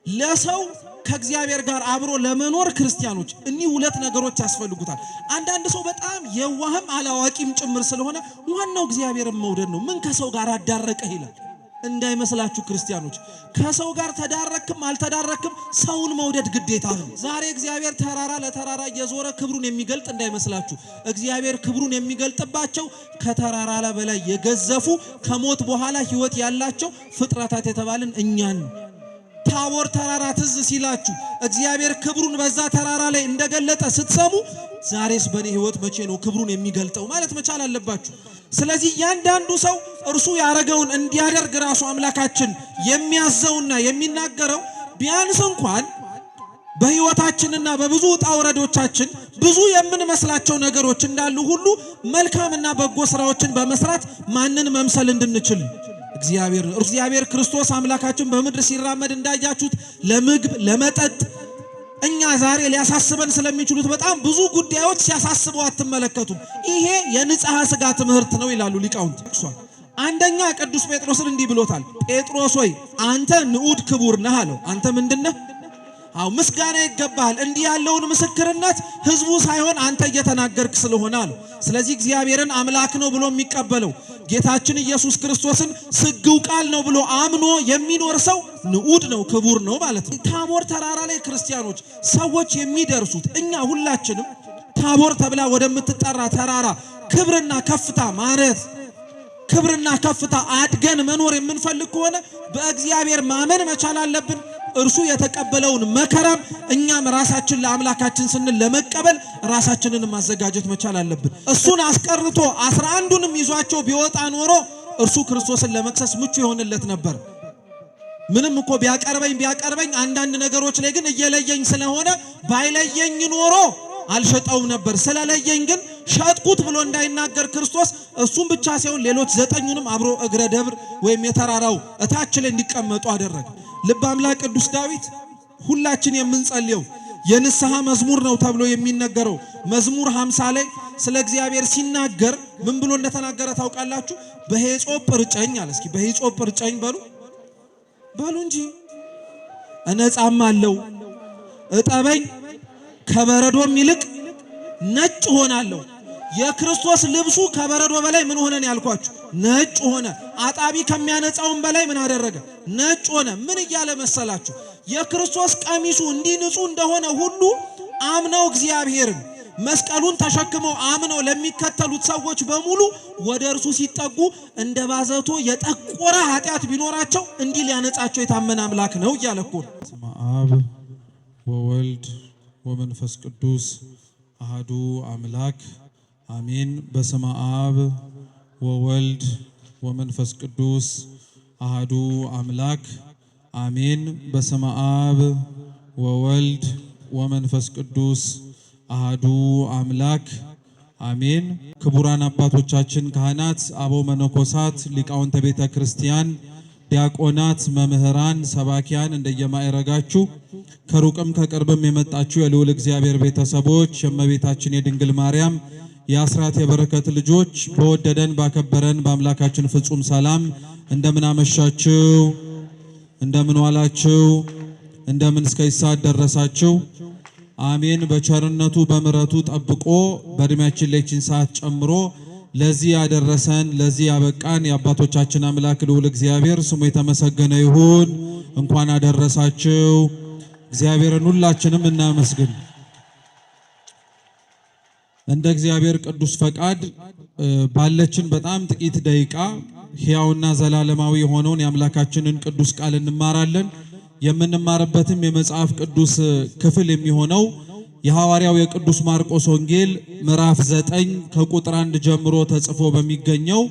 ለሰው ከእግዚአብሔር ጋር አብሮ ለመኖር ክርስቲያኖች እኒህ ሁለት ነገሮች ያስፈልጉታል። አንዳንድ ሰው በጣም የዋህም አላዋቂም ጭምር ስለሆነ ዋናው እግዚአብሔርን መውደድ ነው። ምን ከሰው ጋር አዳረቀህ ይላል። እንዳይመስላችሁ ክርስቲያኖች፣ ከሰው ጋር ተዳረክም አልተዳረክም ሰውን መውደድ ግዴታ ነው። ዛሬ እግዚአብሔር ተራራ ለተራራ እየዞረ ክብሩን የሚገልጥ እንዳይመስላችሁ። እግዚአብሔር ክብሩን የሚገልጥባቸው ከተራራ በላይ የገዘፉ ከሞት በኋላ ሕይወት ያላቸው ፍጥረታት የተባልን እኛን። ታቦር ተራራ ትዝ ሲላችሁ እግዚአብሔር ክብሩን በዛ ተራራ ላይ እንደገለጠ ስትሰሙ ዛሬስ በኔ ሕይወት መቼ ነው ክብሩን የሚገልጠው ማለት መቻል አለባችሁ። ስለዚህ ያንዳንዱ ሰው እርሱ ያረገውን እንዲያደርግ ራሱ አምላካችን የሚያዘውና የሚናገረው ቢያንስ እንኳን በሕይወታችንና በብዙ ውጣ ውረዶቻችን ብዙ የምንመስላቸው ነገሮች እንዳሉ ሁሉ መልካምና በጎ ስራዎችን በመስራት ማንን መምሰል እንድንችል እግዚአብሔር ክርስቶስ አምላካችን በምድር ሲራመድ እንዳያችሁት ለምግብ ለመጠጥ እኛ ዛሬ ሊያሳስበን ስለሚችሉት በጣም ብዙ ጉዳዮች ሲያሳስበው አትመለከቱም። ይሄ የንጽሐ ሥጋ ትምህርት ነው ይላሉ ሊቃውንት። አንደኛ ቅዱስ ጴጥሮስን እንዲህ ብሎታል። ጴጥሮስ ሆይ አንተ ንዑድ ክቡር ነህ አለው። አንተ ምንድነህ? አው ምስጋና ይገባል። እንዲህ ያለውን ምስክርነት ህዝቡ ሳይሆን አንተ እየተናገርክ ስለሆነ አለው። ስለዚህ እግዚአብሔርን አምላክ ነው ብሎ የሚቀበለው ጌታችን ኢየሱስ ክርስቶስን ስግው ቃል ነው ብሎ አምኖ የሚኖር ሰው ንዑድ ነው፣ ክቡር ነው ማለት ነው። ታቦር ተራራ ላይ ክርስቲያኖች ሰዎች የሚደርሱት እኛ ሁላችንም ታቦር ተብላ ወደምትጠራ ተራራ ክብርና ከፍታ ማለት ክብርና ከፍታ አድገን መኖር የምንፈልግ ከሆነ በእግዚአብሔር ማመን መቻል አለብን። እርሱ የተቀበለውን መከራም እኛም ራሳችን ለአምላካችን ስንል ለመቀበል ራሳችንን ማዘጋጀት መቻል አለብን። እሱን አስቀርቶ 11ዱንም ይዟቸው ቢወጣ ኖሮ እርሱ ክርስቶስን ለመክሰስ ምቹ ይሆንለት ነበር። ምንም እኮ ቢያቀርበኝ አንዳንድ ነገሮች ላይ ግን እየለየኝ ስለሆነ ባይለየኝ ኖሮ አልሸጠውም ነበር። ስለለየኝ ግን ሸጥኩት ብሎ እንዳይናገር ክርስቶስ እሱም ብቻ ሳይሆን ሌሎች 9ኙንም አብሮ እግረ ደብር ወይም የተራራው እታች ላይ እንዲቀመጡ አደረገ። ልበ አምላክ ቅዱስ ዳዊት ሁላችን የምንጸልየው የንስሐ መዝሙር ነው ተብሎ የሚነገረው መዝሙር 50 ላይ ስለ እግዚአብሔር ሲናገር ምን ብሎ እንደተናገረ ታውቃላችሁ? በሄጾጵ ርጨኝ አለ። እስኪ በሄጾጵ ርጨኝ በሉ እንጂ እነጻማለሁ፣ እጠበኝ ከበረዶም ይልቅ ነጭ ሆናለሁ። የክርስቶስ ልብሱ ከበረዶ በላይ ምን ሆነን ያልኳችሁ? ነጭ ሆነ። አጣቢ ከሚያነጻውን በላይ ምን አደረገ? ነጭ ሆነ። ምን እያለ መሰላችሁ? የክርስቶስ ቀሚሱ እንዲህ ንጹህ እንደሆነ ሁሉ አምነው እግዚአብሔርን መስቀሉን ተሸክመው አምነው ለሚከተሉት ሰዎች በሙሉ ወደ እርሱ ሲጠጉ እንደ ባዘቶ የጠቆረ ኃጢአት ቢኖራቸው እንዲህ ሊያነጻቸው የታመነ አምላክ ነው እያለ እኮ ነው። በስመ አብ ወወልድ ወመንፈስ ቅዱስ አሐዱ አምላክ አሜን። በስመ አብ ወወልድ ወመንፈስ ቅዱስ አሐዱ አምላክ አሜን። በስመ አብ ወወልድ ወመንፈስ ቅዱስ አሐዱ አምላክ አሜን። ክቡራን አባቶቻችን ካህናት፣ አበው መነኮሳት፣ ሊቃውንተ ቤተ ክርስቲያን፣ ዲያቆናት፣ መምህራን፣ ሰባኪያን እንደየማዕረጋችሁ ከሩቅም ከቅርብም የመጣችሁ የልዑል እግዚአብሔር ቤተሰቦች የእመቤታችን የድንግል ማርያም የአስራት የበረከት ልጆች በወደደን ባከበረን በአምላካችን ፍጹም ሰላም እንደምን አመሻችሁ? እንደምን ዋላችሁ? እንደምን እስከ ሰዓት ደረሳችሁ? አሜን። በቸርነቱ በምሕረቱ ጠብቆ በእድሜያችን ላይ ይህችን ሰዓት ጨምሮ ለዚህ ያደረሰን ለዚህ ያበቃን የአባቶቻችን አምላክ ልዑል እግዚአብሔር ስሙ የተመሰገነ ይሁን። እንኳን አደረሳችሁ። እግዚአብሔርን ሁላችንም እናመስግን። እንደ እግዚአብሔር ቅዱስ ፈቃድ ባለችን በጣም ጥቂት ደቂቃ ሕያውና ዘላለማዊ የሆነውን የአምላካችንን ቅዱስ ቃል እንማራለን። የምንማርበትም የመጽሐፍ ቅዱስ ክፍል የሚሆነው የሐዋርያው የቅዱስ ማርቆስ ወንጌል ምዕራፍ 9 ከቁጥር 1 ጀምሮ ተጽፎ በሚገኘው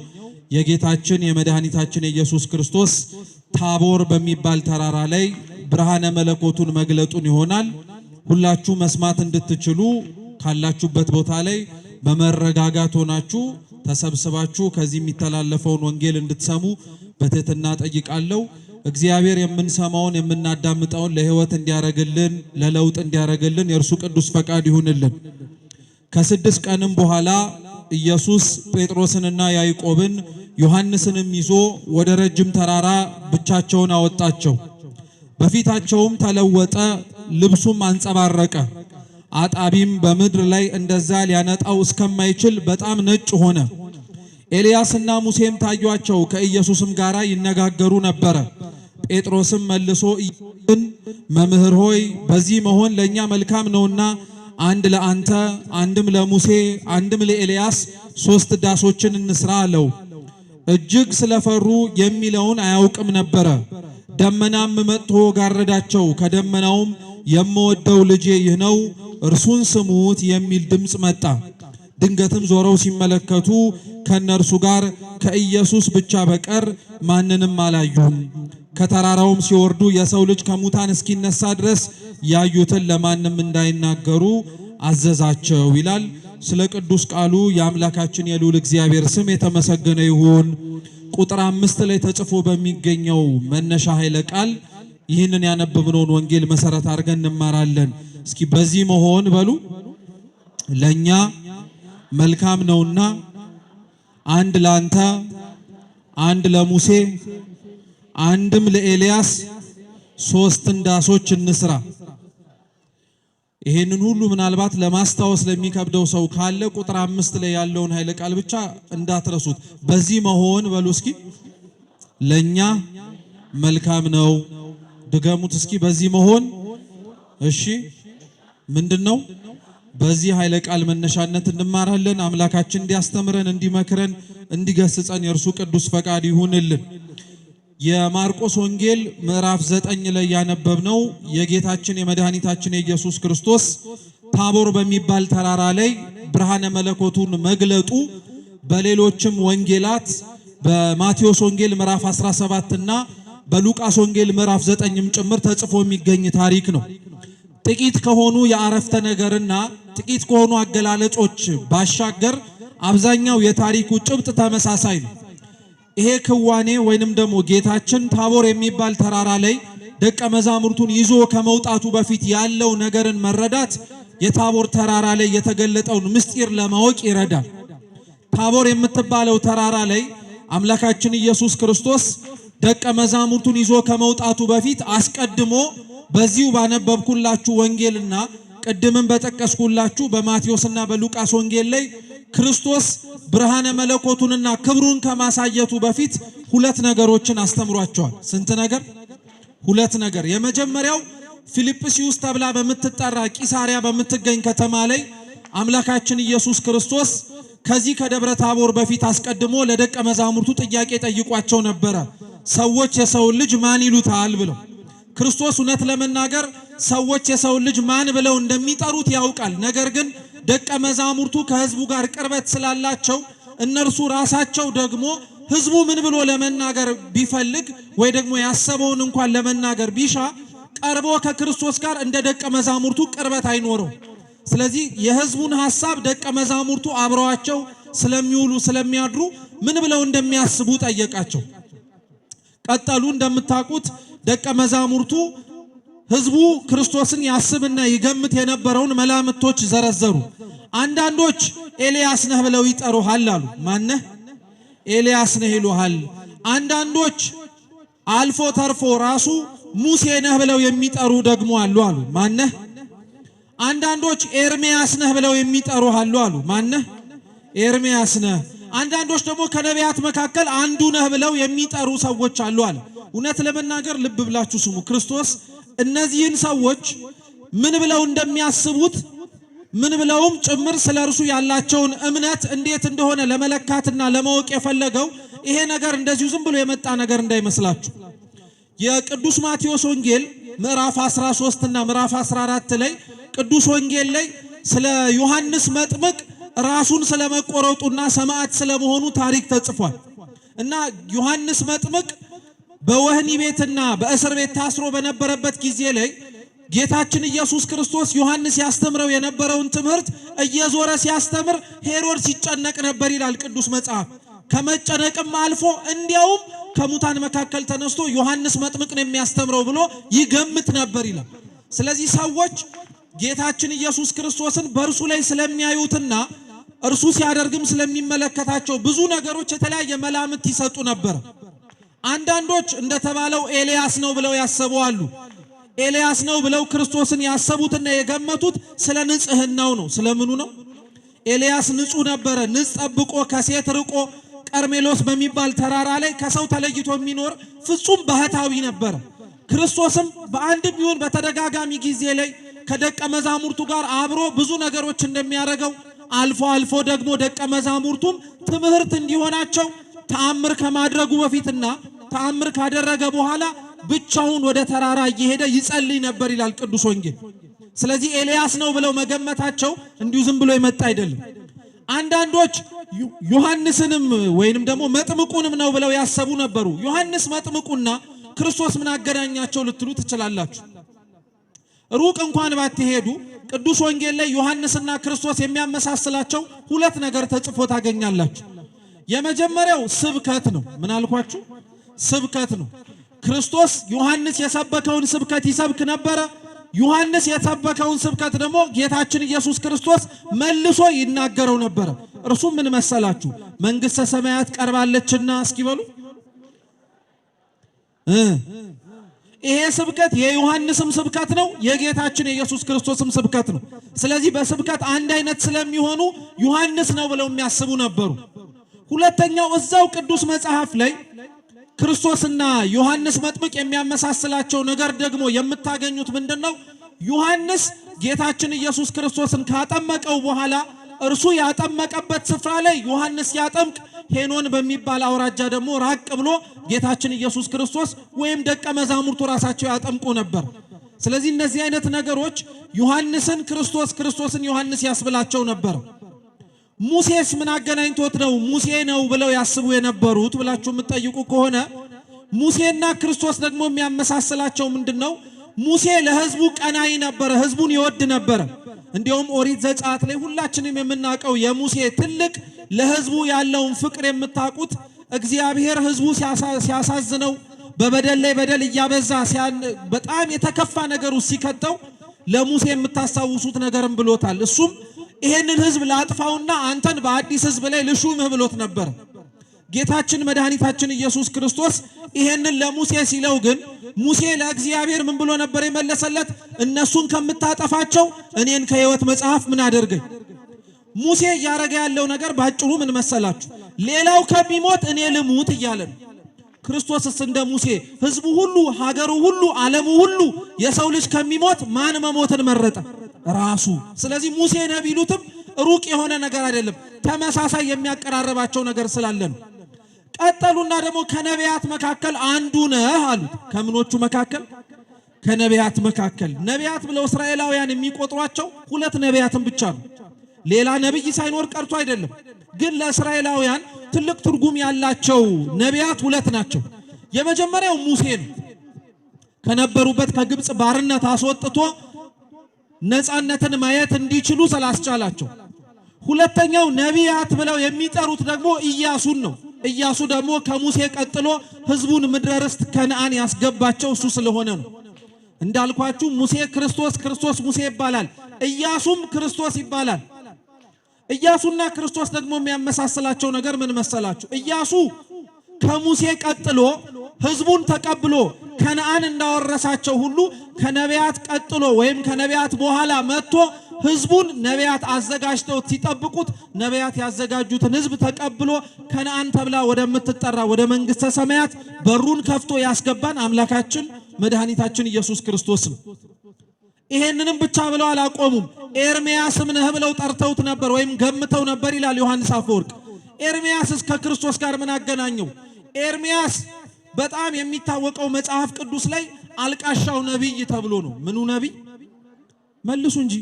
የጌታችን የመድኃኒታችን የኢየሱስ ክርስቶስ ታቦር በሚባል ተራራ ላይ ብርሃነ መለኮቱን መግለጡን ይሆናል። ሁላችሁ መስማት እንድትችሉ ካላችሁበት ቦታ ላይ በመረጋጋት ሆናችሁ ተሰብስባችሁ ከዚህ የሚተላለፈውን ወንጌል እንድትሰሙ በትህትና ጠይቃለሁ። እግዚአብሔር የምንሰማውን የምናዳምጠውን ለሕይወት እንዲያረግልን ለለውጥ እንዲያረግልን የእርሱ ቅዱስ ፈቃድ ይሁንልን። ከ6 ቀንም በኋላ ኢየሱስ ጴጥሮስንና ያዕቆብን ዮሐንስንም ይዞ ወደ ረጅም ተራራ ብቻቸውን አወጣቸው። በፊታቸውም ተለወጠ፣ ልብሱም አንጸባረቀ። አጣቢም በምድር ላይ እንደዛ ሊያነጣው እስከማይችል በጣም ነጭ ሆነ። ኤልያስና ሙሴም ታዩአቸው፣ ከኢየሱስም ጋር ይነጋገሩ ነበረ። ጴጥሮስም መልሶ ኢየሱስን መምህር ሆይ በዚህ መሆን ለእኛ መልካም ነውና አንድ ለአንተ አንድም ለሙሴ አንድም ለኤልያስ 3 ዳሶችን እንስራ አለው። እጅግ ስለፈሩ የሚለውን አያውቅም ነበረ። ደመናም መጥቶ ጋረዳቸው። ከደመናውም የምወደው ልጄ ይህ ነው እርሱን ስሙት የሚል ድምፅ መጣ። ድንገትም ዞረው ሲመለከቱ ከነርሱ ጋር ከኢየሱስ ብቻ በቀር ማንንም አላዩም። ከተራራውም ሲወርዱ የሰው ልጅ ከሙታን እስኪነሳ ድረስ ያዩትን ለማንም እንዳይናገሩ አዘዛቸው ይላል። ስለ ቅዱስ ቃሉ የአምላካችን የልዑል እግዚአብሔር ስም የተመሰገነ ይሁን። ቁጥር 5 ላይ ተጽፎ በሚገኘው መነሻ ኃይለ ቃል ይህንን ያነበብነውን ወንጌል መሰረት አድርገን እንማራለን። እስኪ በዚህ መሆን በሉ ለኛ መልካም ነውና አንድ ላንተ አንድ ለሙሴ አንድም ለኤልያስ 3 ዳሶች እንስራ። ይሄንን ሁሉ ምናልባት ለማስታወስ ለሚከብደው ሰው ካለ ቁጥር 5 ላይ ያለውን ኃይለ ቃል ብቻ እንዳትረሱት። በዚህ መሆን በሉ እስኪ ለኛ መልካም ነው። ድገሙት እስኪ በዚህ መሆን። እሺ ምንድነው? በዚህ ኃይለ ቃል መነሻነት እንማራለን። አምላካችን እንዲያስተምረን፣ እንዲመክረን፣ እንዲገስጸን የእርሱ ቅዱስ ፈቃድ ይሁንልን። የማርቆስ ወንጌል ምዕራፍ 9 ላይ ያነበብነው የጌታችን የመድኃኒታችን የኢየሱስ ክርስቶስ ታቦር በሚባል ተራራ ላይ ብርሃነ መለኮቱን መግለጡ በሌሎችም ወንጌላት በማቴዎስ ወንጌል ምዕራፍ 17 እና በሉቃስ ወንጌል ምዕራፍ 9ም ጭምር ተጽፎ የሚገኝ ታሪክ ነው። ጥቂት ከሆኑ የአረፍተ ነገርና ጥቂት ከሆኑ አገላለጾች ባሻገር አብዛኛው የታሪኩ ጭብጥ ተመሳሳይ ነው። ይሄ ክዋኔ ወይንም ደግሞ ጌታችን ታቦር የሚባል ተራራ ላይ ደቀ መዛሙርቱን ይዞ ከመውጣቱ በፊት ያለው ነገርን መረዳት የታቦር ተራራ ላይ የተገለጠውን ምስጢር ለማወቅ ይረዳል። ታቦር የምትባለው ተራራ ላይ አምላካችን ኢየሱስ ክርስቶስ ደቀ መዛሙርቱን ይዞ ከመውጣቱ በፊት አስቀድሞ በዚሁ ባነበብኩላችሁ ወንጌልና ቅድምን በጠቀስኩላችሁ በማቴዎስና በሉቃስ ወንጌል ላይ ክርስቶስ ብርሃነ መለኮቱንና ክብሩን ከማሳየቱ በፊት 2 ነገሮችን አስተምሯቸዋል። ስንት ነገር? 2 ነገር። የመጀመሪያው ፊልጵስዩስ ተብላ በምትጠራ ቂሳሪያ በምትገኝ ከተማ ላይ አምላካችን ኢየሱስ ክርስቶስ ከዚህ ከደብረ ታቦር በፊት አስቀድሞ ለደቀ መዛሙርቱ ጥያቄ ጠይቋቸው ነበረ። ሰዎች የሰውን ልጅ ማን ይሉታል ብለው። ክርስቶስ እውነት ለመናገር ሰዎች የሰውን ልጅ ማን ብለው እንደሚጠሩት ያውቃል። ነገር ግን ደቀ መዛሙርቱ ከሕዝቡ ጋር ቅርበት ስላላቸው እነርሱ ራሳቸው ደግሞ ሕዝቡ ምን ብሎ ለመናገር ቢፈልግ ወይ ደግሞ ያሰበውን እንኳን ለመናገር ቢሻ ቀርቦ ከክርስቶስ ጋር እንደ ደቀ መዛሙርቱ ቅርበት አይኖረው። ስለዚህ የሕዝቡን ሐሳብ ደቀ መዛሙርቱ አብረዋቸው ስለሚውሉ ስለሚያድሩ ምን ብለው እንደሚያስቡ ጠየቃቸው። ቀጠሉ። እንደምታውቁት ደቀ መዛሙርቱ ሕዝቡ ክርስቶስን ያስብና ይገምት የነበረውን መላምቶች ዘረዘሩ። አንዳንዶች ኤልያስ ነህ ብለው ይጠሩሃል አሉ። ማነህ? ኤልያስ ነህ ይሉሃል። አንዳንዶች አልፎ ተርፎ ራሱ ሙሴ ነህ ብለው የሚጠሩ ደግሞ አሉ። ማነህ? አንዳንዶች ኤርሚያስ ነህ ብለው የሚጠሩ አሉ። ማነህ? ኤርሚያስ ነህ። አንዳንዶች ደግሞ ከነቢያት መካከል አንዱ ነህ ብለው የሚጠሩ ሰዎች አሉ። እውነት ለመናገር ልብ ብላችሁ ስሙ። ክርስቶስ እነዚህን ሰዎች ምን ብለው እንደሚያስቡት ምን ብለውም ጭምር ስለ እርሱ ያላቸውን እምነት እንዴት እንደሆነ ለመለካትና ለማወቅ የፈለገው ይሄ ነገር እንደዚሁ ዝም ብሎ የመጣ ነገር እንዳይመስላችሁ። የቅዱስ ማቴዎስ ወንጌል ምዕራፍ 13 እና ምዕራፍ 14 ላይ ቅዱስ ወንጌል ላይ ስለ ዮሐንስ መጥምቅ ራሱን ስለመቆረጡና ሰማዕት ስለመሆኑ ታሪክ ተጽፏል። እና ዮሐንስ መጥምቅ በወህኒ ቤትና በእስር ቤት ታስሮ በነበረበት ጊዜ ላይ ጌታችን ኢየሱስ ክርስቶስ ዮሐንስ ያስተምረው የነበረውን ትምህርት እየዞረ ሲያስተምር ሄሮድስ ሲጨነቅ ነበር ይላል ቅዱስ መጽሐፍ። ከመጨነቅም አልፎ እንዲያውም ከሙታን መካከል ተነስቶ ዮሐንስ መጥምቅ ነው የሚያስተምረው ብሎ ይገምት ነበር ይላል። ስለዚህ ሰዎች ጌታችን ኢየሱስ ክርስቶስን በእርሱ ላይ ስለሚያዩትና እርሱ ሲያደርግም ስለሚመለከታቸው ብዙ ነገሮች የተለያየ መላምት ይሰጡ ነበር። አንዳንዶች እንደተባለው ኤልያስ ነው ብለው ያሰቡ አሉ። ኤልያስ ነው ብለው ክርስቶስን ያሰቡትና የገመቱት ስለ ንጽህናው ነው። ስለምኑ ነው? ኤልያስ ንጹህ ነበረ። ንጽህ ጠብቆ ከሴት ርቆ ቀርሜሎስ በሚባል ተራራ ላይ ከሰው ተለይቶ የሚኖር ፍጹም ባህታዊ ነበረ። ክርስቶስም በአንድም ይሁን በተደጋጋሚ ጊዜ ላይ ከደቀ መዛሙርቱ ጋር አብሮ ብዙ ነገሮች እንደሚያደርገው አልፎ አልፎ ደግሞ ደቀ መዛሙርቱም ትምህርት እንዲሆናቸው ተአምር ከማድረጉ በፊትና ተአምር ካደረገ በኋላ ብቻውን ወደ ተራራ እየሄደ ይጸልይ ነበር ይላል ቅዱስ ወንጌል። ስለዚህ ኤልያስ ነው ብለው መገመታቸው እንዲሁ ዝም ብሎ የመጣ አይደለም። አንዳንዶች ዮሐንስንም ወይንም ደግሞ መጥምቁንም ነው ብለው ያሰቡ ነበሩ። ዮሐንስ መጥምቁና ክርስቶስ ምን አገናኛቸው ልትሉ ትችላላችሁ። ሩቅ እንኳን ባትሄዱ ቅዱስ ወንጌል ላይ ዮሐንስና ክርስቶስ የሚያመሳስላቸው ሁለት ነገር ተጽፎ ታገኛላችሁ። የመጀመሪያው ስብከት ነው። ምን አልኳችሁ? ስብከት ነው። ክርስቶስ ዮሐንስ የሰበከውን ስብከት ይሰብክ ነበረ። ዮሐንስ የሰበከውን ስብከት ደግሞ ጌታችን ኢየሱስ ክርስቶስ መልሶ ይናገረው ነበረ። እርሱም ምን መሰላችሁ? መንግሥተ ሰማያት ቀርባለችና እስኪበሉ ይሄ ስብከት የዮሐንስም ስብከት ነው፣ የጌታችን የኢየሱስ ክርስቶስም ስብከት ነው። ስለዚህ በስብከት አንድ አይነት ስለሚሆኑ ዮሐንስ ነው ብለው የሚያስቡ ነበሩ። ሁለተኛው እዛው ቅዱስ መጽሐፍ ላይ ክርስቶስና ዮሐንስ መጥምቅ የሚያመሳስላቸው ነገር ደግሞ የምታገኙት ምንድነው? ዮሐንስ ጌታችን ኢየሱስ ክርስቶስን ካጠመቀው በኋላ እርሱ ያጠመቀበት ስፍራ ላይ ዮሐንስ ያጠምቅ ሄኖን በሚባል አውራጃ ደግሞ ራቅ ብሎ ጌታችን ኢየሱስ ክርስቶስ ወይም ደቀ መዛሙርቱ ራሳቸው ያጠምቁ ነበር። ስለዚህ እነዚህ አይነት ነገሮች ዮሐንስን ክርስቶስ፣ ክርስቶስን ዮሐንስ ያስብላቸው ነበር። ሙሴስ ምን አገናኝቶት ነው ሙሴ ነው ብለው ያስቡ የነበሩት ብላችሁ የምትጠይቁ ከሆነ ሙሴና ክርስቶስ ደግሞ የሚያመሳስላቸው ምንድነው? ሙሴ ለሕዝቡ ቀናይ ነበረ፣ ሕዝቡን ይወድ ነበረ። እንዲያውም ኦሪት ዘጸአት ላይ ሁላችንም የምናውቀው የሙሴ ትልቅ ለሕዝቡ ያለውን ፍቅር የምታውቁት እግዚአብሔር ሕዝቡ ሲያሳዝነው በበደል ላይ በደል እያበዛ በጣም የተከፋ ነገር ውስጥ ሲከተው ለሙሴ የምታስታውሱት ነገርም ብሎታል። እሱም ይሄንን ሕዝብ ላጥፋውና አንተን በአዲስ ሕዝብ ላይ ልሹምህ ብሎት ነበር። ጌታችን መድኃኒታችን ኢየሱስ ክርስቶስ ይሄንን ለሙሴ ሲለው ግን ሙሴ ለእግዚአብሔር ምን ብሎ ነበር የመለሰለት? እነሱን ከምታጠፋቸው እኔን ከሕይወት መጽሐፍ ምን አደርገኝ። ሙሴ እያረገ ያለው ነገር ባጭሩ ምን መሰላችሁ? ሌላው ከሚሞት እኔ ልሙት እያለ ነው። ክርስቶስስ እንደ ሙሴ ሕዝቡ ሁሉ፣ ሀገሩ ሁሉ፣ ዓለሙ ሁሉ የሰው ልጅ ከሚሞት ማን መሞትን መረጠ? ራሱ። ስለዚህ ሙሴ ነህ ቢሉትም ሩቅ የሆነ ነገር አይደለም፣ ተመሳሳይ የሚያቀራርባቸው ነገር ስላለ ነው። ቀጠሉና ደግሞ ከነቢያት መካከል አንዱ ነህ አሉት። ከምኖቹ መካከል? ከነቢያት መካከል። ነቢያት ብለው እስራኤላውያን የሚቆጥሯቸው ሁለት ነቢያትን ብቻ ነው። ሌላ ነብይ ሳይኖር ቀርቶ አይደለም። ግን ለእስራኤላውያን ትልቅ ትርጉም ያላቸው ነቢያት ሁለት ናቸው። የመጀመሪያው ሙሴ ነው። ከነበሩበት ከግብፅ ባርነት አስወጥቶ ነፃነትን ማየት እንዲችሉ ስላስቻላቸው። ሁለተኛው ነቢያት ብለው የሚጠሩት ደግሞ ኢያሱን ነው። ኢያሱ ደግሞ ከሙሴ ቀጥሎ ሕዝቡን ምድረ ርስት ከነዓን ያስገባቸው እሱ ስለሆነ ነው። እንዳልኳችሁ ሙሴ ክርስቶስ፣ ክርስቶስ ሙሴ ይባላል። ኢያሱም ክርስቶስ ይባላል። ኢያሱና ክርስቶስ ደግሞ የሚያመሳስላቸው ነገር ምን መሰላችሁ? ኢያሱ ከሙሴ ቀጥሎ ሕዝቡን ተቀብሎ ከነዓን እንዳወረሳቸው ሁሉ ከነቢያት ቀጥሎ ወይም ከነቢያት በኋላ መጥቶ ሕዝቡን ነቢያት አዘጋጅተው ሲጠብቁት ነቢያት ያዘጋጁትን ሕዝብ ተቀብሎ ከነዓን ተብላ ወደምትጠራ ወደ መንግሥተ ሰማያት በሩን ከፍቶ ያስገባን አምላካችን መድኃኒታችን ኢየሱስ ክርስቶስ ነው። ይሄንንም ብቻ ብለው አላቆሙም። ኤርምያስም ነህ ብለው ጠርተውት ነበር ወይም ገምተው ነበር ይላል ዮሐንስ አፈወርቅ። ኤርምያስስ ከክርስቶስ ጋር ምን አገናኘው? ኤርምያስ በጣም የሚታወቀው መጽሐፍ ቅዱስ ላይ አልቃሻው ነቢይ ተብሎ ነው። ምኑ ነቢይ? መልሱ እንጂ።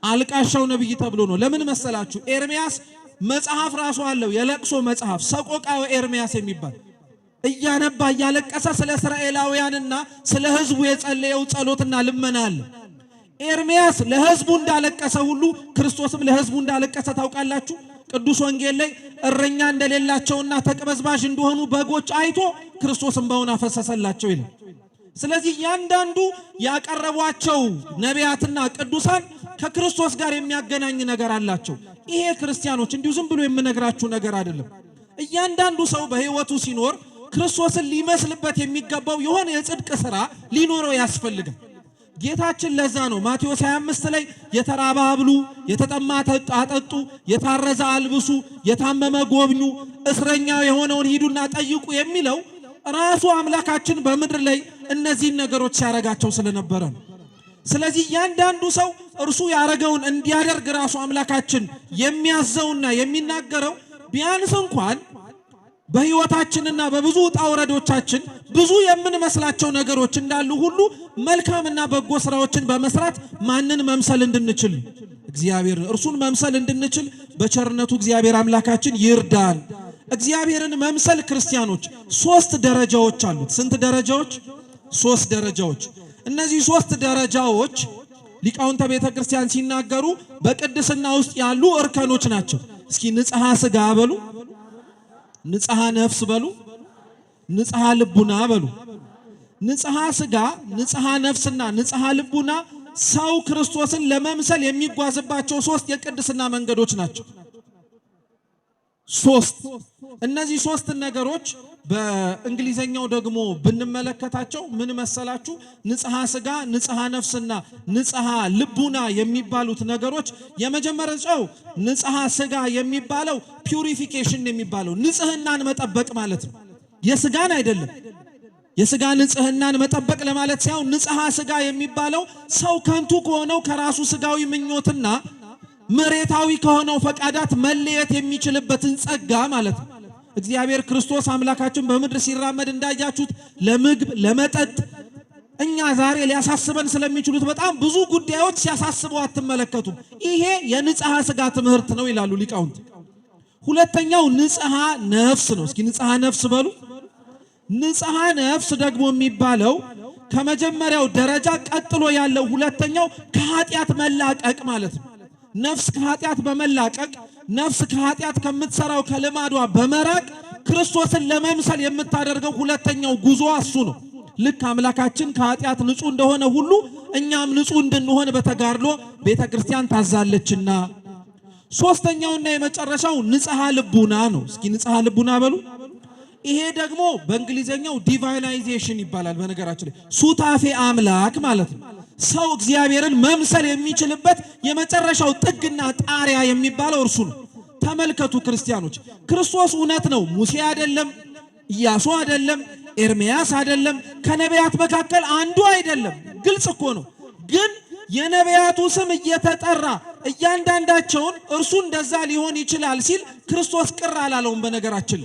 አልቃሻው ነቢይ ተብሎ ነው። ለምን መሰላችሁ? ኤርምያስ መጽሐፍ ራሱ አለው፣ የለቅሶ መጽሐፍ ሰቆቃወ ኤርምያስ የሚባል እያነባ እያለቀሰ ስለ እስራኤላውያንና ስለ ሕዝቡ የጸለየው ጸሎትና ልመና አለ። ኤርምያስ ለሕዝቡ እንዳለቀሰ ሁሉ ክርስቶስም ለሕዝቡ እንዳለቀሰ ታውቃላችሁ። ቅዱስ ወንጌል ላይ እረኛ እንደሌላቸውና ተቅበዝባዥ እንደሆኑ በጎች አይቶ ክርስቶስም እንባውን አፈሰሰላቸው ይላል። ስለዚህ ያንዳንዱ ያቀረቧቸው ነቢያትና ቅዱሳን ከክርስቶስ ጋር የሚያገናኝ ነገር አላቸው። ይሄ ክርስቲያኖች እንዲሁ ዝም ብሎ የምነግራችሁ ነገር አይደለም። እያንዳንዱ ሰው በሕይወቱ ሲኖር ክርስቶስን ሊመስልበት የሚገባው የሆነ የጽድቅ ሥራ ሊኖረው ያስፈልጋል። ጌታችን ለዛ ነው ማቴዎስ 25 ላይ የተራበ አብሉ፣ የተጠማ አጠጡ፣ የታረዘ አልብሱ፣ የታመመ ጎብኙ፣ እስረኛ የሆነውን ሂዱና ጠይቁ የሚለው ራሱ አምላካችን በምድር ላይ እነዚህን ነገሮች ሲያረጋቸው ስለነበረ ነው። ስለዚህ እያንዳንዱ ሰው እርሱ ያረገውን እንዲያደርግ ራሱ አምላካችን የሚያዘውና የሚናገረው ቢያንስ እንኳን በሕይወታችንና በብዙ ውጣ ውረዶቻችን ብዙ የምንመስላቸው ነገሮች እንዳሉ ሁሉ መልካምና በጎ ስራዎችን በመስራት ማንን መምሰል እንድንችል እግዚአብሔርን እርሱን መምሰል እንድንችል በቸርነቱ እግዚአብሔር አምላካችን ይርዳን። እግዚአብሔርን መምሰል ክርስቲያኖች 3 ደረጃዎች አሉት። ስንት ደረጃዎች? 3 ደረጃዎች። እነዚህ 3 ደረጃዎች ሊቃውንተ ቤተ ክርስቲያን ሲናገሩ በቅድስና ውስጥ ያሉ እርከኖች ናቸው። እስኪ ንጽሐ ሥጋ በሉ፣ ንጽሐ ነፍስ በሉ፣ ንጽሐ ልቡና በሉ። ንጽሐ ሥጋ፣ ንጽሐ ነፍስና ንጽሐ ልቡና ሰው ክርስቶስን ለመምሰል የሚጓዝባቸው 3 የቅድስና መንገዶች ናቸው። 3 እነዚህ 3 ነገሮች በእንግሊዘኛው ደግሞ ብንመለከታቸው ምን መሰላችሁ? ንጽሐ ሥጋ፣ ንጽሐ ነፍስና ንጽሐ ልቡና የሚባሉት ነገሮች የመጀመሪያው ንጽሐ ሥጋ የሚባለው ፒዩሪፊኬሽን የሚባለው ንጽህናን መጠበቅ ማለት ነው። የሥጋን አይደለም። የሥጋ ንጽህናን መጠበቅ ለማለት ሳይሆን ንጽሐ ሥጋ የሚባለው ሰው ከንቱ ከሆነው ከራሱ ሥጋዊ ምኞትና መሬታዊ ከሆነው ፈቃዳት መለየት የሚችልበትን ጸጋ ማለት ነው። እግዚአብሔር ክርስቶስ አምላካችን በምድር ሲራመድ እንዳያችሁት ለምግብ ለመጠጥ እኛ ዛሬ ሊያሳስበን ስለሚችሉት በጣም ብዙ ጉዳዮች ሲያሳስበው አትመለከቱም። ይሄ የንጽሐ ሥጋ ትምህርት ነው ይላሉ ሊቃውንት። ሁለተኛው ንጽሐ ነፍስ ነው። እስኪ ንጽሐ ነፍስ በሉ። ንጽሐ ነፍስ ደግሞ የሚባለው ከመጀመሪያው ደረጃ ቀጥሎ ያለው ሁለተኛው ከኃጢአት መላቀቅ ማለት ነው። ነፍስ ከኃጢአት በመላቀቅ ነፍስ ከኃጢአት ከምትሰራው ከልማዷ በመራቅ ክርስቶስን ለመምሰል የምታደርገው ሁለተኛው ጉዞ እሱ ነው። ልክ አምላካችን ከኃጢአት ንጹህ እንደሆነ ሁሉ እኛም ንጹህ እንድንሆን በተጋድሎ ቤተክርስቲያን ታዛለችና። ሶስተኛውና የመጨረሻው ንጽሐ ልቡና ነው። እስኪ ንጽሐ ልቡና በሉ። ይሄ ደግሞ በእንግሊዘኛው ዲቫይናይዜሽን ይባላል። በነገራችን ላይ ሱታፌ አምላክ ማለት ነው። ሰው እግዚአብሔርን መምሰል የሚችልበት የመጨረሻው ጥግና ጣሪያ የሚባለው እርሱ ነው። ተመልከቱ ክርስቲያኖች፣ ክርስቶስ እውነት ነው ሙሴ አይደለም፣ ኢያሱ አይደለም፣ ኤርምያስ አይደለም፣ ከነቢያት መካከል አንዱ አይደለም። ግልጽ እኮ ነው። ግን የነቢያቱ ስም እየተጠራ እያንዳንዳቸውን እርሱ እንደዛ ሊሆን ይችላል ሲል ክርስቶስ ቅር አላለውም። በነገራችን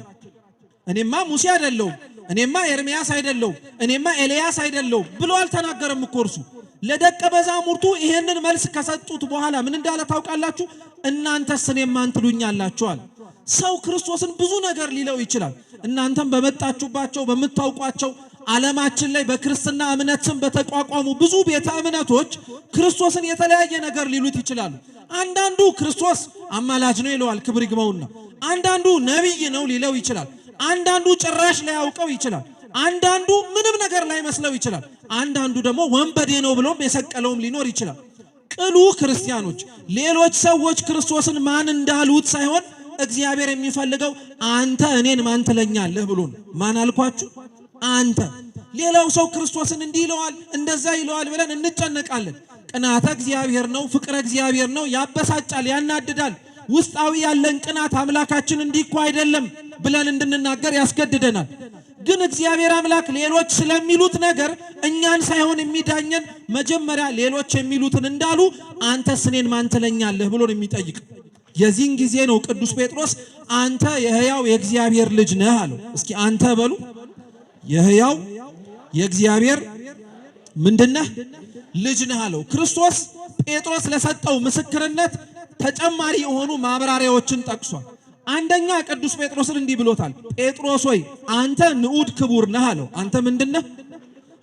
እኔማ ሙሴ አይደለሁም፣ እኔማ ኤርምያስ አይደለሁም፣ እኔማ ኤልያስ አይደለሁም ብሎ አልተናገረም እኮ እርሱ። ለደቀ መዛሙርቱ ይሄንን መልስ ከሰጡት በኋላ ምን እንዳለ ታውቃላችሁ? እናንተስ እኔን ማን ትሉኛላችኋል? ሰው ክርስቶስን ብዙ ነገር ሊለው ይችላል። እናንተም በመጣችሁባቸው በምታውቋቸው ዓለማችን ላይ በክርስትና እምነት ስም በተቋቋሙ ብዙ ቤተ እምነቶች ክርስቶስን የተለያየ ነገር ሊሉት ይችላሉ። አንዳንዱ ክርስቶስ አማላጅ ነው ይለዋል፣ ክብር ይግባውና። አንዳንዱ ነቢይ ነው ሊለው ይችላል። አንዳንዱ ጭራሽ ላያውቀው ይችላል። አንዳንዱ ምንም ነገር ላይ መስለው ይችላል። አንዳንዱ ደግሞ ወንበዴ ነው ብሎም የሰቀለውም ሊኖር ይችላል። ቅሉ ክርስቲያኖች ሌሎች ሰዎች ክርስቶስን ማን እንዳሉት ሳይሆን እግዚአብሔር የሚፈልገው አንተ እኔን ማን ትለኛለህ ብሎ ነው። ማን አልኳችሁ? አንተ። ሌላው ሰው ክርስቶስን እንዲህ ይለዋል እንደዛ ይለዋል ብለን እንጨነቃለን። ቅናተ እግዚአብሔር ነው፣ ፍቅረ እግዚአብሔር ነው፣ ያበሳጫል፣ ያናድዳል። ውስጣዊ ያለን ቅናት አምላካችን እንዲህ እኮ አይደለም ብለን እንድንናገር ያስገድደናል። ግን እግዚአብሔር አምላክ ሌሎች ስለሚሉት ነገር እኛን ሳይሆን የሚዳኘን መጀመሪያ ሌሎች የሚሉትን እንዳሉ አንተስ እኔን ማን ትለኛለህ ብሎ ነው የሚጠይቅ። የዚህን ጊዜ ነው ቅዱስ ጴጥሮስ አንተ የሕያው የእግዚአብሔር ልጅ ነህ አለው። እስኪ አንተ በሉ። የሕያው የእግዚአብሔር ምንድነህ? ልጅ ነህ አለው። ክርስቶስ ጴጥሮስ ለሰጠው ምስክርነት ተጨማሪ የሆኑ ማብራሪያዎችን ጠቅሷል። አንደኛ ቅዱስ ጴጥሮስን እንዲህ ብሎታል። ጴጥሮስ ሆይ አንተ ንዑድ ክቡር ነህ አለው። አንተ ምንድነህ?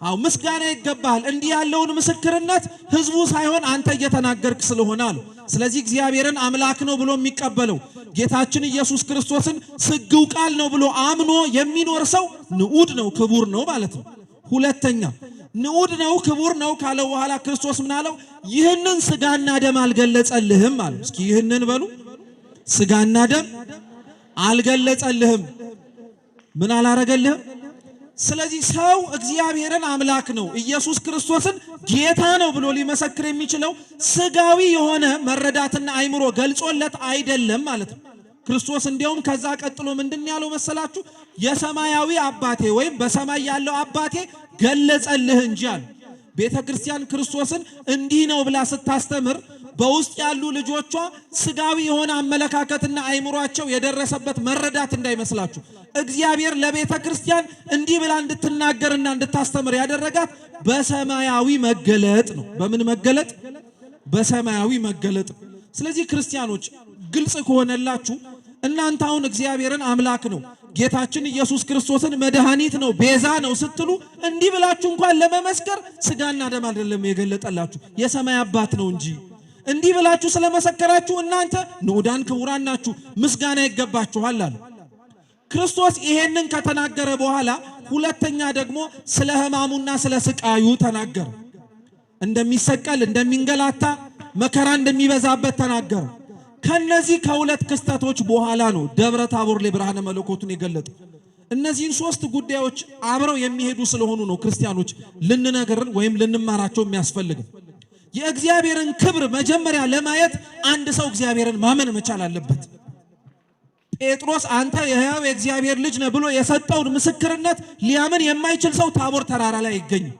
አው ምስጋና ይገባል። እንዲህ ያለውን ምስክርነት ህዝቡ ሳይሆን አንተ እየተናገርክ ስለሆነ አለው። ስለዚህ እግዚአብሔርን አምላክ ነው ብሎ የሚቀበለው ጌታችን ኢየሱስ ክርስቶስን ስግው ቃል ነው ብሎ አምኖ የሚኖር ሰው ንዑድ ነው፣ ክቡር ነው ማለት ነው። ሁለተኛ ንዑድ ነው ክቡር ነው ካለው በኋላ ክርስቶስ ምን አለው? ይህንን ስጋና ደም አልገለጸልህም አለው። እስኪ ይህንን በሉ። ስጋና ደም አልገለጸልህም። ምን አላረገልህም? ስለዚህ ሰው እግዚአብሔርን አምላክ ነው ኢየሱስ ክርስቶስን ጌታ ነው ብሎ ሊመሰክር የሚችለው ስጋዊ የሆነ መረዳትና አይምሮ ገልጾለት አይደለም ማለት ነው። ክርስቶስ እንዲያውም ከዛ ቀጥሎ ምንድን ያለው መሰላችሁ? የሰማያዊ አባቴ ወይም በሰማይ ያለው አባቴ ገለጸልህ እንጂ አለ። ቤተ ክርስቲያን ክርስቶስን እንዲህ ነው ብላ ስታስተምር በውስጥ ያሉ ልጆቿ ስጋዊ የሆነ አመለካከትና አይምሯቸው የደረሰበት መረዳት እንዳይመስላችሁ። እግዚአብሔር ለቤተ ክርስቲያን እንዲህ ብላ እንድትናገርና እንድታስተምር ያደረጋት በሰማያዊ መገለጥ ነው። በምን መገለጥ? በሰማያዊ መገለጥ። ስለዚህ ክርስቲያኖች ግልጽ ከሆነላችሁ እናንተ አሁን እግዚአብሔርን አምላክ ነው ጌታችን ኢየሱስ ክርስቶስን መድኃኒት ነው ቤዛ ነው ስትሉ እንዲህ ብላችሁ እንኳን ለመመስከር ስጋና ደም አይደለም የገለጠላችሁ የሰማይ አባት ነው እንጂ። እንዲህ ብላችሁ ስለመሰከራችሁ እናንተ ንዑዳን ክቡራን ናችሁ፣ ምስጋና ይገባችኋል አለ ክርስቶስ። ይሄንን ከተናገረ በኋላ ሁለተኛ ደግሞ ስለ ሕማሙና ስለ ስቃዩ ተናገረ። እንደሚሰቀል፣ እንደሚንገላታ፣ መከራ እንደሚበዛበት ተናገረ። ከነዚህ ከሁለት ክስተቶች በኋላ ነው ደብረ ታቦር ላይ ብርሃነ መለኮቱን የገለጠው። እነዚህን ሶስት ጉዳዮች አብረው የሚሄዱ ስለሆኑ ነው ክርስቲያኖች ልንነገርን ወይም ልንማራቸው የሚያስፈልገው። የእግዚአብሔርን ክብር መጀመሪያ ለማየት አንድ ሰው እግዚአብሔርን ማመን መቻል አለበት። ጴጥሮስ አንተ የሕያው የእግዚአብሔር ልጅ ነህ ብሎ የሰጠውን ምስክርነት ሊያምን የማይችል ሰው ታቦር ተራራ ላይ ይገኛል።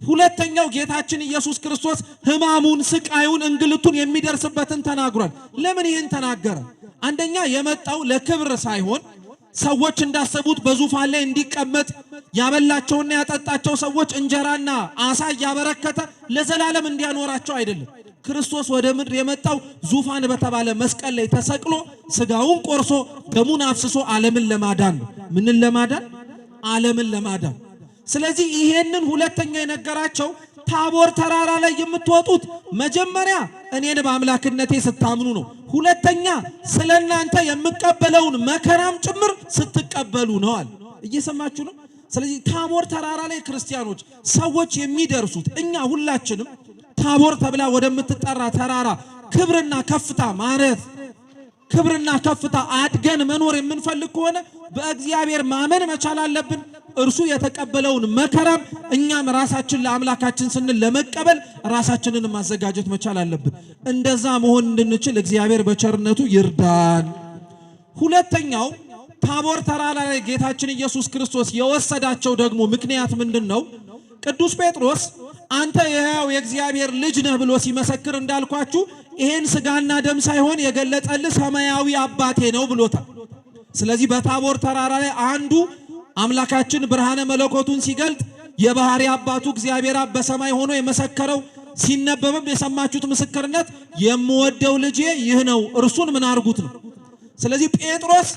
ሁለተኛው ጌታችን ኢየሱስ ክርስቶስ ሕማሙን፣ ስቃዩን፣ እንግልቱን የሚደርስበትን ተናግሯል። ለምን ይህን ተናገረ? አንደኛ የመጣው ለክብር ሳይሆን ሰዎች እንዳሰቡት በዙፋን ላይ እንዲቀመጥ ያበላቸውና ያጠጣቸው ሰዎች እንጀራና አሳ እያበረከተ ለዘላለም እንዲያኖራቸው አይደለም። ክርስቶስ ወደ ምድር የመጣው ዙፋን በተባለ መስቀል ላይ ተሰቅሎ ስጋውን ቆርሶ ደሙን አፍስሶ ዓለምን ለማዳን ነው። ምንን ለማዳን? ዓለምን ለማዳን። ስለዚህ ይሄንን ሁለተኛ የነገራቸው ታቦር ተራራ ላይ የምትወጡት መጀመሪያ እኔን በአምላክነቴ ስታምኑ ነው። ሁለተኛ ስለናንተ የምቀበለውን መከራም ጭምር ስትቀበሉ ነው አለ። እየሰማችሁ ነው? ስለዚህ ታቦር ተራራ ላይ ክርስቲያኖች ሰዎች የሚደርሱት እኛ ሁላችንም ታቦር ተብላ ወደምትጠራ ተራራ ክብርና ከፍታ ማለት ክብርና ከፍታ አድገን መኖር የምንፈልግ ከሆነ በእግዚአብሔር ማመን መቻል አለብን። እርሱ የተቀበለውን መከራም እኛም ራሳችን ለአምላካችን ስንል ለመቀበል ራሳችንን ማዘጋጀት መቻል አለብን። እንደዛ መሆን እንድንችል እግዚአብሔር በቸርነቱ ይርዳን። ሁለተኛው ታቦር ተራራ ላይ ጌታችን ኢየሱስ ክርስቶስ የወሰዳቸው ደግሞ ምክንያት ምንድነው? ቅዱስ ጴጥሮስ አንተ የሕያው የእግዚአብሔር ልጅ ነህ ብሎ ሲመሰክር እንዳልኳችሁ ይሄን ስጋና ደም ሳይሆን የገለጠልህ ሰማያዊ አባቴ ነው ብሎታል። ስለዚህ በታቦር ተራራ ላይ አንዱ አምላካችን ብርሃነ መለኮቱን ሲገልጥ የባህሪ አባቱ እግዚአብሔር አብ በሰማይ ሆኖ የመሰከረው ሲነበብም የሰማችሁት ምስክርነት የምወደው ልጄ ይህ ነው እርሱን ምን አርጉት ነው። ስለዚህ ጴጥሮስ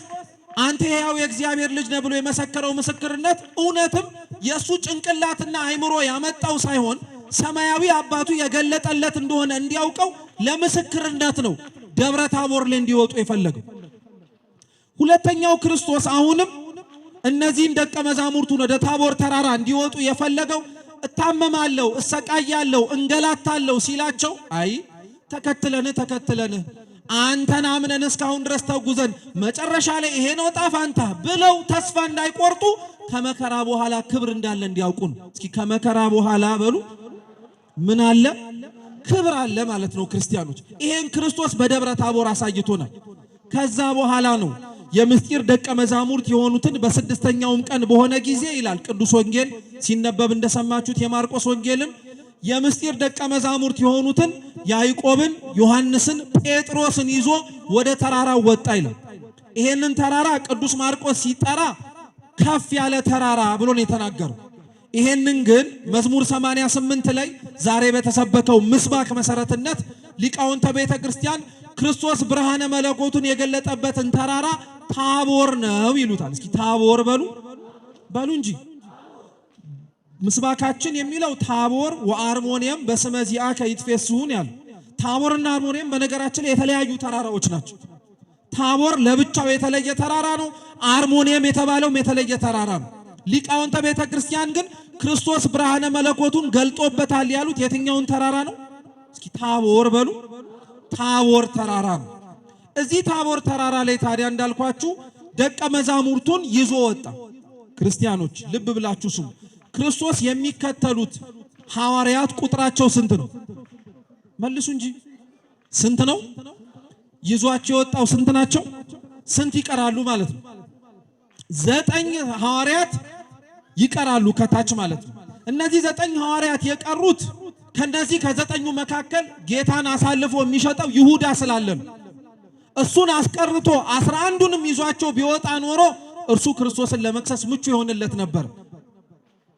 አንተ ሕያው የእግዚአብሔር ልጅ ነህ ብሎ የመሰከረው ምስክርነት እውነትም የሱ ጭንቅላትና አይምሮ ያመጣው ሳይሆን ሰማያዊ አባቱ የገለጠለት እንደሆነ እንዲያውቀው ለምስክርነት ነው ደብረ ታቦር ላይ እንዲወጡ የፈለገው። ሁለተኛው ክርስቶስ አሁንም እነዚህን ደቀ መዛሙርቱን ወደ ታቦር ተራራ እንዲወጡ የፈለገው እታመማለሁ፣ እሰቃያለሁ፣ እንገላታለሁ ሲላቸው አይ ተከትለን አንተን አምነን እስካሁን ድረስ ተጉዘን መጨረሻ ላይ ይሄ ነው ዕጣ ፈንታ ብለው ተስፋ እንዳይቆርጡ ከመከራ በኋላ ክብር እንዳለ እንዲያውቁ ነው። እስኪ ከመከራ በኋላ በሉ ምን አለ? ክብር አለ ማለት ነው ክርስቲያኖች። ይሄን ክርስቶስ በደብረ ታቦር አሳይቶናል። ከዛ በኋላ ነው የምስጢር ደቀ መዛሙርት የሆኑትን በስድስተኛውም ቀን በሆነ ጊዜ ይላል ቅዱስ ወንጌል ሲነበብ እንደሰማችሁት የማርቆስ ወንጌልም የምስጢር ደቀ መዛሙርት የሆኑትን ያዕቆብን፣ ዮሐንስን፣ ጴጥሮስን ይዞ ወደ ተራራው ወጣ ይላል። ይሄንን ተራራ ቅዱስ ማርቆስ ሲጠራ ከፍ ያለ ተራራ ብሎ ነው የተናገረው። ይሄንን ግን መዝሙር 88 ላይ ዛሬ በተሰበከው ምስባክ መሰረትነት ሊቃውንተ ቤተ ክርስቲያን ክርስቶስ ብርሃነ መለኮቱን የገለጠበትን ተራራ ታቦር ነው ይሉታል። እስኪ ታቦር በሉ እንጂ ምስባካችን የሚለው ታቦር ወአርሞኒየም በስመ ዚአከ ይትፌስሁን ያሉ። ታቦርና አርሞኒየም በነገራችን ላይ የተለያዩ ተራራዎች ናቸው። ታቦር ለብቻው የተለየ ተራራ ነው። አርሞኒየም የተባለውም የተለየ ተራራ ነው። ሊቃውንተ ቤተ ክርስቲያን ግን ክርስቶስ ብርሃነ መለኮቱን ገልጦበታል ያሉት የትኛውን ተራራ ነው? እስኪ ታቦር በሉ። ታቦር ተራራ ነው። እዚህ ታቦር ተራራ ላይ ታዲያ እንዳልኳችሁ ደቀ መዛሙርቱን ይዞ ወጣ። ክርስቲያኖች ልብ ብላችሁ ስሙ። ክርስቶስ የሚከተሉት ሐዋርያት ቁጥራቸው ስንት ነው? መልሱ እንጂ ስንት ነው? ይዟቸው የወጣው ስንት ናቸው? ስንት ይቀራሉ ማለት ነው? 9 ሐዋርያት ይቀራሉ ከታች ማለት ነው። እነዚህ 9 ሐዋርያት የቀሩት ከነዚህ ከ9ኙ መካከል ጌታን አሳልፎ የሚሸጠው ይሁዳ ስላለ ነው። እሱን አስቀርቶ 11ዱንም ይዟቸው ቢወጣ ኖሮ እርሱ ክርስቶስን ለመክሰስ ምቹ ይሆንለት ነበር።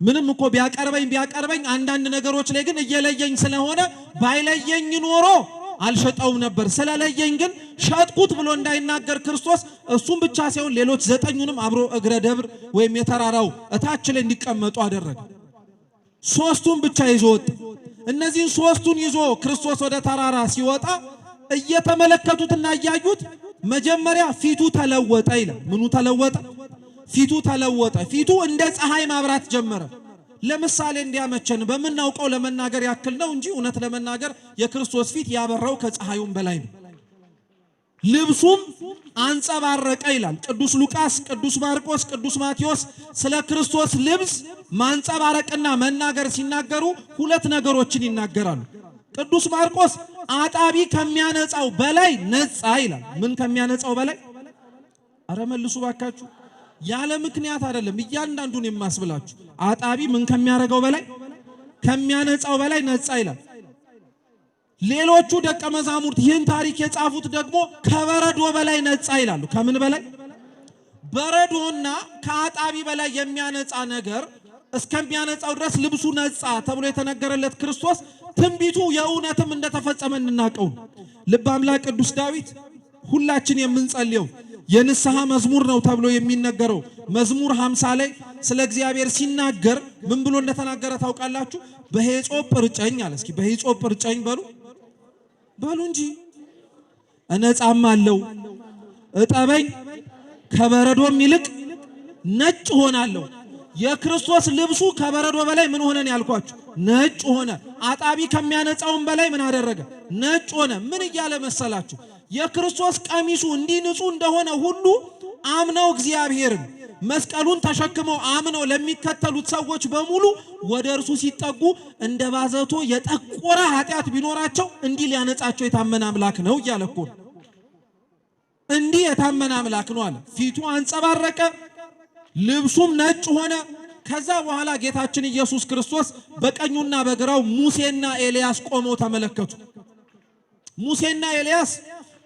ምንም እኮ ቢያቀርበኝ አንዳንድ ነገሮች ላይ ግን እየለየኝ ስለሆነ ባይለየኝ ኖሮ አልሸጠውም ነበር። ስለለየኝ ግን ሸጥኩት ብሎ እንዳይናገር ክርስቶስ እሱም ብቻ ሳይሆን ሌሎች 9ኙንም አብሮ እግረ ደብር ወይም የተራራው እታች ላይ እንዲቀመጡ አደረገ። 3ቱን ብቻ ይዞ ወጣ። እነዚህን 3ቱን ይዞ ክርስቶስ ወደ ተራራ ሲወጣ እየተመለከቱትና እያዩት መጀመሪያ ፊቱ ተለወጠ ይላል። ምኑ ተለወጠ? ፊቱ ተለወጠ። ፊቱ እንደ ፀሐይ ማብራት ጀመረ። ለምሳሌ እንዲያመቸን በመናውቀው ለመናገር ያክል ነው እንጂ እውነት ለመናገር የክርስቶስ ፊት ያበራው ከፀሐዩም በላይ ነው። ልብሱም አንጸባረቀ ይላል ቅዱስ ሉቃስ፣ ቅዱስ ማርቆስ፣ ቅዱስ ማቴዎስ ስለ ክርስቶስ ልብስ ማንጸባረቅና መናገር ሲናገሩ 2 ነገሮችን ይናገራሉ። ቅዱስ ማርቆስ አጣቢ ከሚያነጻው በላይ ነጻ ይላል። ምን ከሚያነጻው በላይ? አረ መልሱ ባካችሁ። ያለ ምክንያት አይደለም እያንዳንዱን የማስብላችሁ። አጣቢ ምን ከሚያረጋው በላይ? ከሚያነጻው በላይ ነጻ ይላል። ሌሎቹ ደቀ መዛሙርት ይህን ታሪክ የጻፉት ደግሞ ከበረዶ በላይ ነጻ ይላሉ። ከምን በላይ? በረዶና ከአጣቢ በላይ የሚያነጻ ነገር እስከሚያነጻው ድረስ ልብሱ ነጻ ተብሎ የተነገረለት ክርስቶስ ትንቢቱ የእውነትም እንደተፈጸመ እንናቀው። ልበ አምላክ ቅዱስ ዳዊት ሁላችን የምንጸልየው የንስሐ መዝሙር ነው ተብሎ የሚነገረው መዝሙር 50 ላይ ስለ እግዚአብሔር ሲናገር ምን ብሎ እንደተናገረ ታውቃላችሁ? በሄጾብ እርጨኝ አለ። እስኪ በሄጾብ እርጨኝ በሉ እንጂ እነጻም አለው እጠበኝ ከበረዶም ይልቅ ነጭ ሆናለሁ። የክርስቶስ ልብሱ ከበረዶ በላይ ምን ሆነን ያልኳችሁ? ነጭ ሆነ። አጣቢ ከሚያነጻውን በላይ ምን አደረገ? ነጭ ሆነ። ምን እያለ መሰላችሁ? የክርስቶስ ቀሚሱ እንዲህ ንጹህ እንደሆነ ሁሉ አምነው እግዚአብሔርን መስቀሉን ተሸክመው አምነው ለሚከተሉት ሰዎች በሙሉ ወደ እርሱ ሲጠጉ እንደ ባዘቶ የጠቆረ ኃጢአት ቢኖራቸው እንዲህ ሊያነጻቸው የታመነ አምላክ ነው እያለ እኮ ነው። እንዲህ የታመነ አምላክ ነው አለ። ፊቱ አንጸባረቀ፣ ልብሱም ነጭ ሆነ። ከዛ በኋላ ጌታችን ኢየሱስ ክርስቶስ በቀኙና በግራው ሙሴና ኤልያስ ቆመው ተመለከቱ። ሙሴና ኤልያስ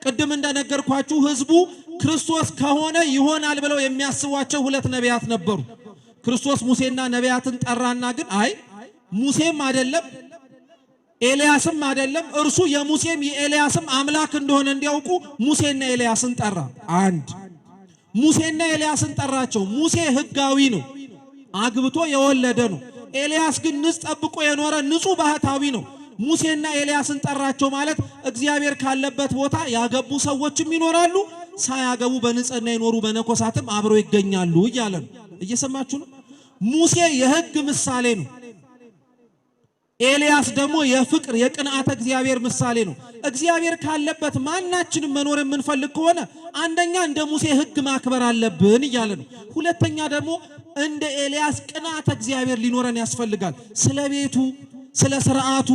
ቅድም እንደነገርኳችሁ ህዝቡ ክርስቶስ ከሆነ ይሆናል ብለው የሚያስቧቸው 2 ነቢያት ነበሩ። ክርስቶስ ሙሴና ነቢያትን ጠራና ግን አይ ሙሴም አይደለም ኤልያስም አይደለም እርሱ የሙሴም የኤልያስም አምላክ እንደሆነ እንዲያውቁ ሙሴና ኤልያስን ጠራ። አንድ ሙሴና ኤልያስን ጠራቸው። ሙሴ ህጋዊ ነው፣ አግብቶ የወለደ ነው። ኤልያስ ግን ንጽ ጠብቆ የኖረ ንጹህ ባህታዊ ነው። ሙሴና ኤልያስን ጠራቸው ማለት እግዚአብሔር ካለበት ቦታ ያገቡ ሰዎችም ይኖራሉ፣ ሳያገቡ በንጽህና የኖሩ በነኮሳትም አብረው ይገኛሉ እያለ ነው። እየሰማችሁ ነው? ሙሴ የህግ ምሳሌ ነው። ኤልያስ ደግሞ የፍቅር የቅንዓተ እግዚአብሔር ምሳሌ ነው። እግዚአብሔር ካለበት ማናችንም መኖር የምንፈልግ ከሆነ አንደኛ እንደ ሙሴ ህግ ማክበር አለብን እያለ ነው። ሁለተኛ ደግሞ እንደ ኤልያስ ቅንዓተ እግዚአብሔር ሊኖረን ያስፈልጋል። ስለ ቤቱ፣ ስለ ስርዓቱ፣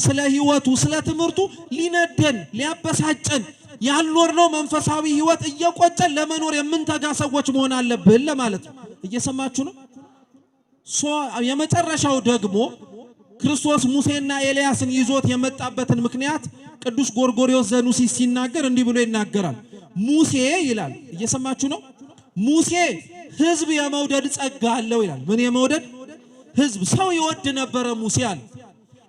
ስለ ህይወቱ፣ ስለ ትምህርቱ ሊነደን ሊያበሳጨን ያልኖርነው መንፈሳዊ ህይወት እየቆጨን ለመኖር የምንተጋ ሰዎች መሆን አለብን ለማለት ነው። እየሰማችሁ ነው? የመጨረሻው ደግሞ ክርስቶስ ሙሴና ኤልያስን ይዞት የመጣበትን ምክንያት ቅዱስ ጎርጎርዮስ ዘኑሲስ ሲናገር እንዲህ ብሎ ይናገራል። ሙሴ ይላል፣ እየሰማችሁ ነው? ሙሴ ህዝብ የመውደድ ጸጋ አለው ይላል። ምን የመውደድ? ህዝብ ሰው ይወድ ነበረ ሙሴ አለ።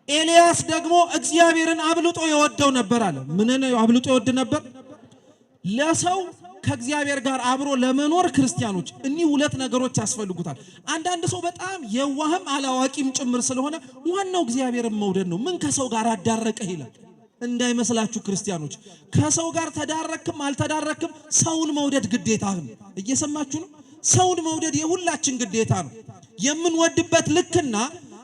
ኤልያስ ደግሞ እግዚአብሔርን አብልጦ ይወደው ነበር አለ። ምንን አብልጦ ይወድ ነበር? ለሰው ከእግዚአብሔር ጋር አብሮ ለመኖር ክርስቲያኖች እኒህ 2 ነገሮች ያስፈልጉታል። አንዳንድ ሰው በጣም የዋህም አላዋቂም ጭምር ስለሆነ ዋናው እግዚአብሔርን መውደድ ነው። ምን ከሰው ጋር አዳረቀህ ይላል። እንዳይመስላችሁ ክርስቲያኖች፣ ከሰው ጋር ተዳረክም አልተዳረክም ሰውን መውደድ ግዴታ ነው። እየሰማችሁ ነው? ሰውን መውደድ የሁላችን ግዴታ ነው። የምንወድበት ልክና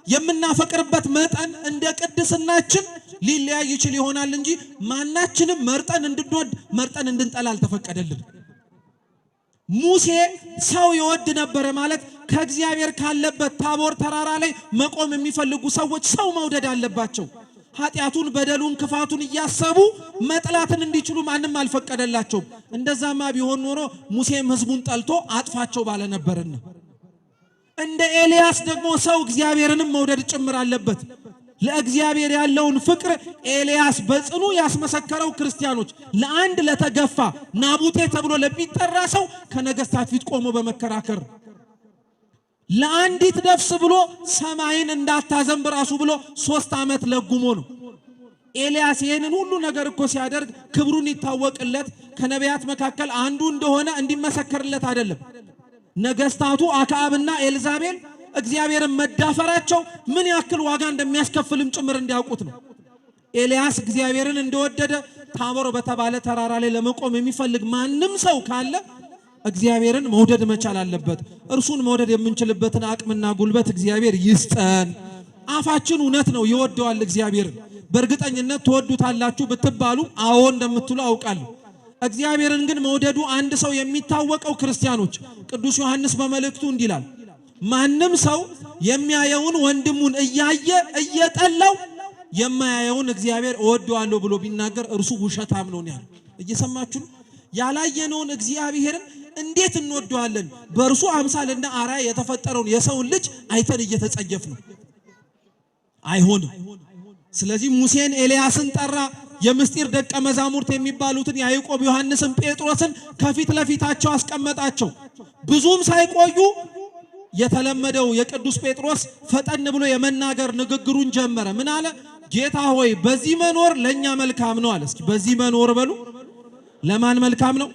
የምናፈቅርበት መጠን እንደ ቅድስናችን ሊለያይ ይችል ይሆናል እንጂ ማናችንም መርጠን እንድንወድ መርጠን እንድንጠላ አልተፈቀደልን። ሙሴ ሰው ይወድ ነበር ማለት ከእግዚአብሔር ካለበት ታቦር ተራራ ላይ መቆም የሚፈልጉ ሰዎች ሰው መውደድ አለባቸው። ኃጢአቱን፣ በደሉን፣ ክፋቱን እያሰቡ መጥላትን እንዲችሉ ማንም አልፈቀደላቸውም። እንደዛማ ቢሆን ኖሮ ሙሴም ሕዝቡን ጠልቶ አጥፋቸው ባለ ነበርና እንደ ኤልያስ ደግሞ ሰው እግዚአብሔርንም መውደድ ጭምር አለበት። ለእግዚአብሔር ያለውን ፍቅር ኤልያስ በጽኑ ያስመሰከረው ክርስቲያኖች ለአንድ ለተገፋ ናቡቴ ተብሎ ለሚጠራ ሰው ከነገስታት ፊት ቆሞ በመከራከር ለአንዲት ነፍስ ብሎ ሰማይን እንዳታዘንብ ራሱ ብሎ 3 ዓመት ለጉሞ ነው። ኤልያስ ይህንን ሁሉ ነገር እኮ ሲያደርግ ክብሩን ይታወቅለት ከነቢያት መካከል አንዱ እንደሆነ እንዲመሰከርለት አይደለም። ነገስታቱ አክዓብና ኤልዛቤል እግዚአብሔርን መዳፈራቸው ምን ያክል ዋጋ እንደሚያስከፍልም ጭምር እንዲያውቁት ነው። ኤልያስ እግዚአብሔርን እንደወደደ ታቦር በተባለ ተራራ ላይ ለመቆም የሚፈልግ ማንም ሰው ካለ እግዚአብሔርን መውደድ መቻል አለበት። እርሱን መውደድ የምንችልበትን አቅምና ጉልበት እግዚአብሔር ይስጠን። አፋችን እውነት ነው ይወደዋል እግዚአብሔር። በእርግጠኝነት ትወዱታላችሁ ብትባሉ አዎ እንደምትሉ አውቃለሁ። እግዚአብሔርን ግን መውደዱ አንድ ሰው የሚታወቀው ክርስቲያኖች ቅዱስ ዮሐንስ በመልእክቱ እንዲላል ማንም ሰው የሚያየውን ወንድሙን እያየ እየጠላው የማያየውን እግዚአብሔር እወደዋለሁ ብሎ ቢናገር እርሱ ውሸታም ነው ያለው። እየሰማችሁ ነው? ያላየነውን እግዚአብሔርን እንዴት እንወደዋለን? በእርሱ አምሳልና አርአያ የተፈጠረውን የሰውን ልጅ አይተን እየተጸየፍ ነው። አይሆንም። ስለዚህ ሙሴን ኤልያስን ጠራ። የምስጢር ደቀ መዛሙርት የሚባሉትን ያዕቆብ፣ ዮሐንስን፣ ጴጥሮስን ከፊት ለፊታቸው አስቀመጣቸው። ብዙም ሳይቆዩ የተለመደው የቅዱስ ጴጥሮስ ፈጠን ብሎ የመናገር ንግግሩን ጀመረ። ምን አለ? ጌታ ሆይ በዚህ መኖር ለኛ መልካም ነው አለ። እስኪ በዚህ መኖር በሉ። ለማን መልካም ነው?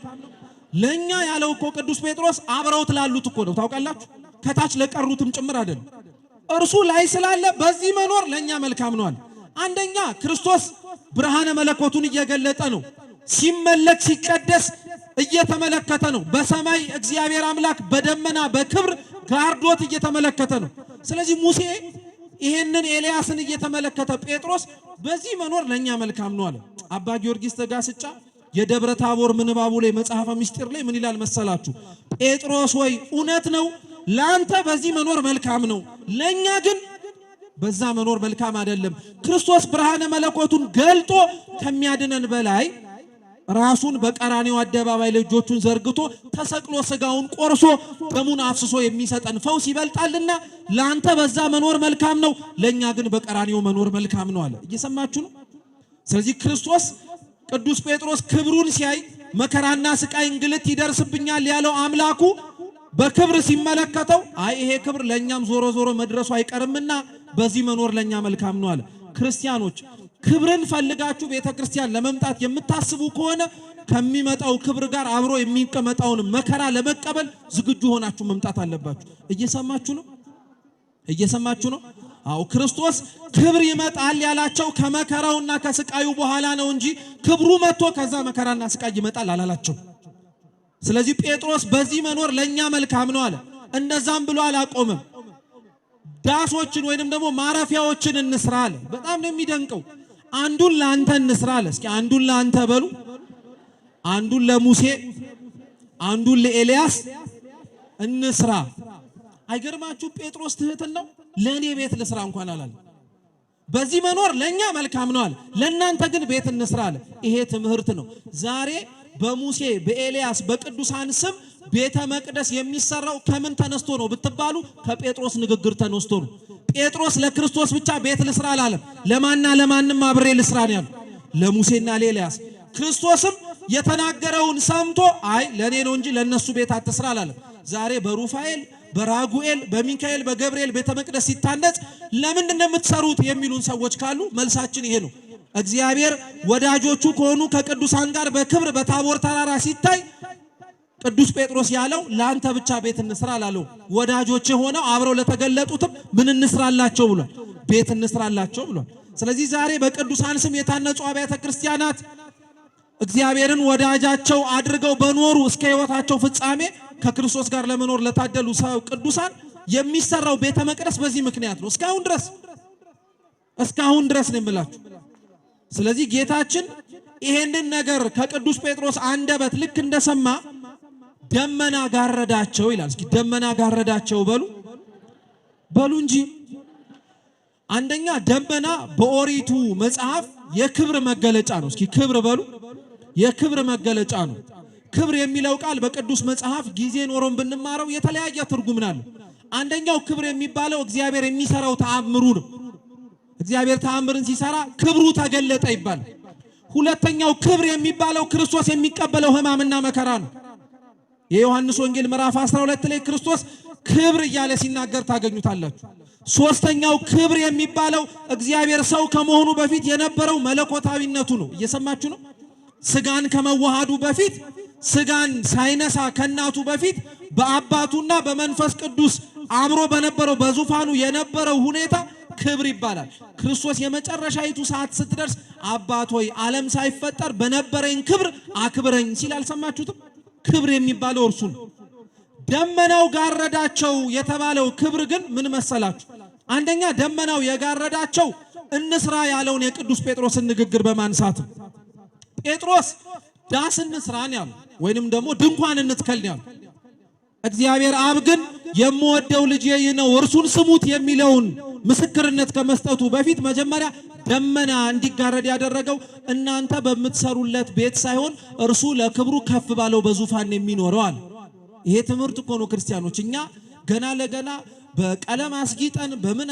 ለኛ ያለው እኮ ቅዱስ ጴጥሮስ አብረውት ላሉት እኮ ነው። ታውቃላችሁ፣ ከታች ለቀሩትም ጭምር አይደለም። እርሱ ላይ ስላለ በዚህ መኖር ለኛ መልካም ነው አለ። አንደኛ ክርስቶስ ብርሃነ መለኮቱን እየገለጠ ነው። ሲመለክ ሲቀደስ እየተመለከተ ነው። በሰማይ እግዚአብሔር አምላክ በደመና በክብር ጋርዶት እየተመለከተ ነው። ስለዚህ ሙሴ ይሄንን ኤልያስን እየተመለከተ ጴጥሮስ በዚህ መኖር ለኛ መልካም ነው አለ። አባ ጊዮርጊስ ዘጋስጫ የደብረ ታቦር ምንባቡ ላይ መጽሐፈ ምስጢር ላይ ምን ይላል መሰላችሁ? ጴጥሮስ ወይ እውነት ነው ላንተ በዚህ መኖር መልካም ነው፣ ለኛ ግን በዛ መኖር መልካም አይደለም። ክርስቶስ ብርሃነ መለኮቱን ገልጦ ከሚያድነን በላይ ራሱን በቀራኔው አደባባይ ልጆቹን ዘርግቶ ተሰቅሎ ስጋውን ቆርሶ ደሙን አፍስሶ የሚሰጠን ፈውስ ይበልጣልና ላንተ በዛ መኖር መልካም ነው፣ ለኛ ግን በቀራኔው መኖር መልካም ነው አለ። እየሰማችሁ ነው? ስለዚህ ክርስቶስ ቅዱስ ጴጥሮስ ክብሩን ሲያይ መከራና ስቃይ እንግልት ይደርስብኛል ያለው አምላኩ በክብር ሲመለከተው አይ ይሄ ክብር ለኛም ዞሮ ዞሮ መድረሱ አይቀርምና በዚህ መኖር ለኛ መልካም ነው አለ። ክርስቲያኖች ክብርን ፈልጋችሁ ቤተክርስቲያን ለመምጣት የምታስቡ ከሆነ ከሚመጣው ክብር ጋር አብሮ የሚቀመጣውን መከራ ለመቀበል ዝግጁ ሆናችሁ መምጣት አለባችሁ። እየሰማችሁ ነው? እየሰማችሁ ነው? አው ክርስቶስ ክብር ይመጣል ያላቸው ከመከራውና ከስቃዩ በኋላ ነው እንጂ ክብሩ መጥቶ ከዛ መከራና ስቃይ ይመጣል አላላቸው። ስለዚህ ጴጥሮስ በዚህ መኖር ለኛ መልካም ነው አለ። እንደዛም ብሎ አላቆመም። ዳሶችን ወይንም ደግሞ ማረፊያዎችን እንስራ አለ። በጣም ነው የሚደንቀው። አንዱን ለአንተ እንስራ አለ። እስኪ አንዱን ለአንተ በሉ፣ አንዱን ለሙሴ፣ አንዱን ለኤልያስ እንስራ። አይገርማችሁ? ጴጥሮስ ትህትን ነው። ለኔ ቤት ልስራ እንኳን አላለ። በዚህ መኖር ለኛ መልካም ነው አለ። ለናንተ ግን ቤት እንስራ አለ። ይሄ ትምህርት ነው። ዛሬ በሙሴ በኤልያስ በቅዱሳን ስም ቤተ መቅደስ የሚሰራው ከምን ተነስቶ ነው ብትባሉ ከጴጥሮስ ንግግር ተነስቶ ነው። ጴጥሮስ ለክርስቶስ ብቻ ቤት ልስራ አላለም። ለማንና ለማንም አብሬ ልስራ ነው ያለው፣ ለሙሴና ለኤልያስ። ክርስቶስም የተናገረውን ሰምቶ አይ ለኔ ነው እንጂ ለነሱ ቤት አትስራ አላለም። ዛሬ በሩፋኤል በራጉኤል በሚካኤል በገብርኤል ቤተ መቅደስ ሲታነጽ ለምንድን ነው የምትሰሩት የሚሉን ሰዎች ካሉ መልሳችን ይሄ ነው። እግዚአብሔር ወዳጆቹ ከሆኑ ከቅዱሳን ጋር በክብር በታቦር ተራራ ሲታይ ቅዱስ ጴጥሮስ ያለው ለአንተ ብቻ ቤት እንስራ አላለው። ወዳጆች ሆነው አብረው ለተገለጡትም ምን እንስራላቸው ብሏል? ቤት እንስራላቸው ብሏል። ስለዚህ ዛሬ በቅዱሳን ስም የታነጹ አብያተ ክርስቲያናት እግዚአብሔርን ወዳጃቸው አድርገው በኖሩ እስከ ሕይወታቸው ፍጻሜ ከክርስቶስ ጋር ለመኖር ለታደሉ ሰው ቅዱሳን የሚሰራው ቤተ መቅደስ በዚህ ምክንያት ነው። እስካሁን ድረስ ነው የምላችሁ። ስለዚህ ጌታችን ይሄንን ነገር ከቅዱስ ጴጥሮስ አንደበት ልክ እንደሰማ ደመና ጋረዳቸው ይላል። እስኪ ደመና ጋረዳቸው በሉ እንጂ። አንደኛ ደመና በኦሪቱ መጽሐፍ የክብር መገለጫ ነው። እስኪ ክብር በሉ። የክብር መገለጫ ነው። ክብር የሚለው ቃል በቅዱስ መጽሐፍ ጊዜ ኖሮን ብንማረው የተለያየ ትርጉም አለው። አንደኛው ክብር የሚባለው እግዚአብሔር የሚሰራው ተአምሩ ነው። እግዚአብሔር ተአምርን ሲሰራ ክብሩ ተገለጠ ይባላል። ሁለተኛው ክብር የሚባለው ክርስቶስ የሚቀበለው ሕማምና መከራ ነው። የዮሐንስ ወንጌል ምዕራፍ 12 ላይ ክርስቶስ ክብር እያለ ሲናገር ታገኙታላችሁ። ሶስተኛው ክብር የሚባለው እግዚአብሔር ሰው ከመሆኑ በፊት የነበረው መለኮታዊነቱ ነው። እየሰማችሁ ነው? ስጋን ከመዋሃዱ በፊት ስጋን ሳይነሳ ከናቱ በፊት በአባቱና በመንፈስ ቅዱስ አብሮ በነበረው በዙፋኑ የነበረው ሁኔታ ክብር ይባላል። ክርስቶስ የመጨረሻይቱ ሰዓት ስትደርስ አባት ሆይ ዓለም ሳይፈጠር በነበረኝ ክብር አክብረኝ ሲል አልሰማችሁትም? ክብር የሚባለው እርሱ ነው። ደመናው ጋረዳቸው የተባለው ክብር ግን ምን መሰላችሁ? አንደኛ ደመናው የጋረዳቸው እንስራ ያለውን የቅዱስ ጴጥሮስን ንግግር በማንሳት ነው። ጴጥሮስ ዳስ እንስራን ያለው ወይንም ደግሞ ድንኳን እንትከል ያለው፣ እግዚአብሔር አብ ግን የምወደው ልጄ ይህ ነው እርሱን ስሙት የሚለውን ምስክርነት ከመስጠቱ በፊት መጀመሪያ ደመና እንዲጋረድ ያደረገው እናንተ በምትሰሩለት ቤት ሳይሆን እርሱ ለክብሩ ከፍ ባለው በዙፋን የሚኖረው አለ። ይሄ ትምህርት እኮ ነው ክርስቲያኖች። እኛ ገና ለገና በቀለም አስጊጠን በምን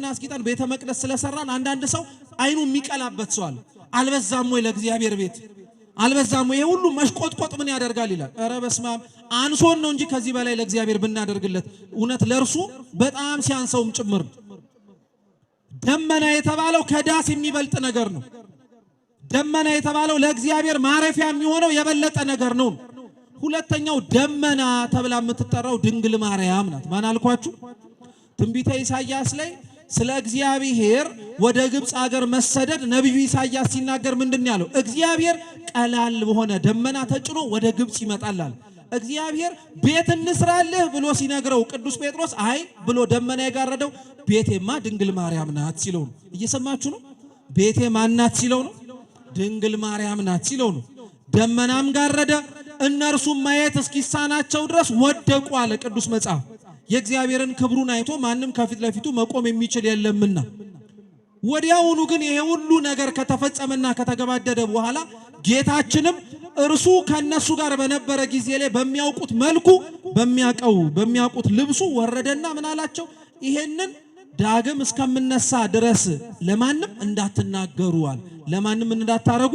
አስጊጠን ቤተ መቅደስ ስለሰራን አንዳንድ ሰው አይኑ የሚቀላበት ሰው አለ። አልበዛም ወይ ለእግዚአብሔር ቤት አልበዛም ወይ? ይሄ ሁሉ መሽቆጥቆጥ ምን ያደርጋል ይላል። ኧረ በስመ አብ አንሶን ነው እንጂ ከዚህ በላይ ለእግዚአብሔር ብናደርግለት እውነት ለእርሱ በጣም ሲያንሰውም ጭምር። ደመና የተባለው ከዳስ የሚበልጥ ነገር ነው። ደመና የተባለው ለእግዚአብሔር ማረፊያ የሚሆነው የበለጠ ነገር ነው። ሁለተኛው ደመና ተብላ የምትጠራው ድንግል ማርያም ናት። ማን አልኳችሁ? ትንቢተ ኢሳይያስ ላይ ስለ እግዚአብሔር ወደ ግብፅ ሀገር መሰደድ ነቢዩ ኢሳይያስ ሲናገር ምንድን ያለው? እግዚአብሔር ቀላል በሆነ ደመና ተጭኖ ወደ ግብፅ ይመጣል አለ። እግዚአብሔር ቤት እንስራልህ ብሎ ሲነግረው ቅዱስ ጴጥሮስ አይ ብሎ ደመና የጋረደው ቤቴማ ድንግል ማርያም ናት ሲለው ነው። እየሰማችሁ ነው? ቤቴ ማናት ሲለው ነው? ድንግል ማርያም ናት ሲለው ነው። ደመናም ጋረደ፣ እነርሱም ማየት እስኪሳናቸው ድረስ ወደቁ አለ ቅዱስ መጽሐፍ። የእግዚአብሔርን ክብሩን አይቶ ማንም ከፊት ለፊቱ መቆም የሚችል የለምና። ወዲያውኑ ግን ይሄ ሁሉ ነገር ከተፈጸመና ከተገባደደ በኋላ ጌታችንም እርሱ ከነሱ ጋር በነበረ ጊዜ ላይ በሚያውቁት መልኩ በሚያውቁት ልብሱ ወረደና ምን አላቸው? ይሄንን ዳግም እስከምነሳ ድረስ ለማንም እንዳትናገሩ አለ። ለማንም እንዳታረጉ?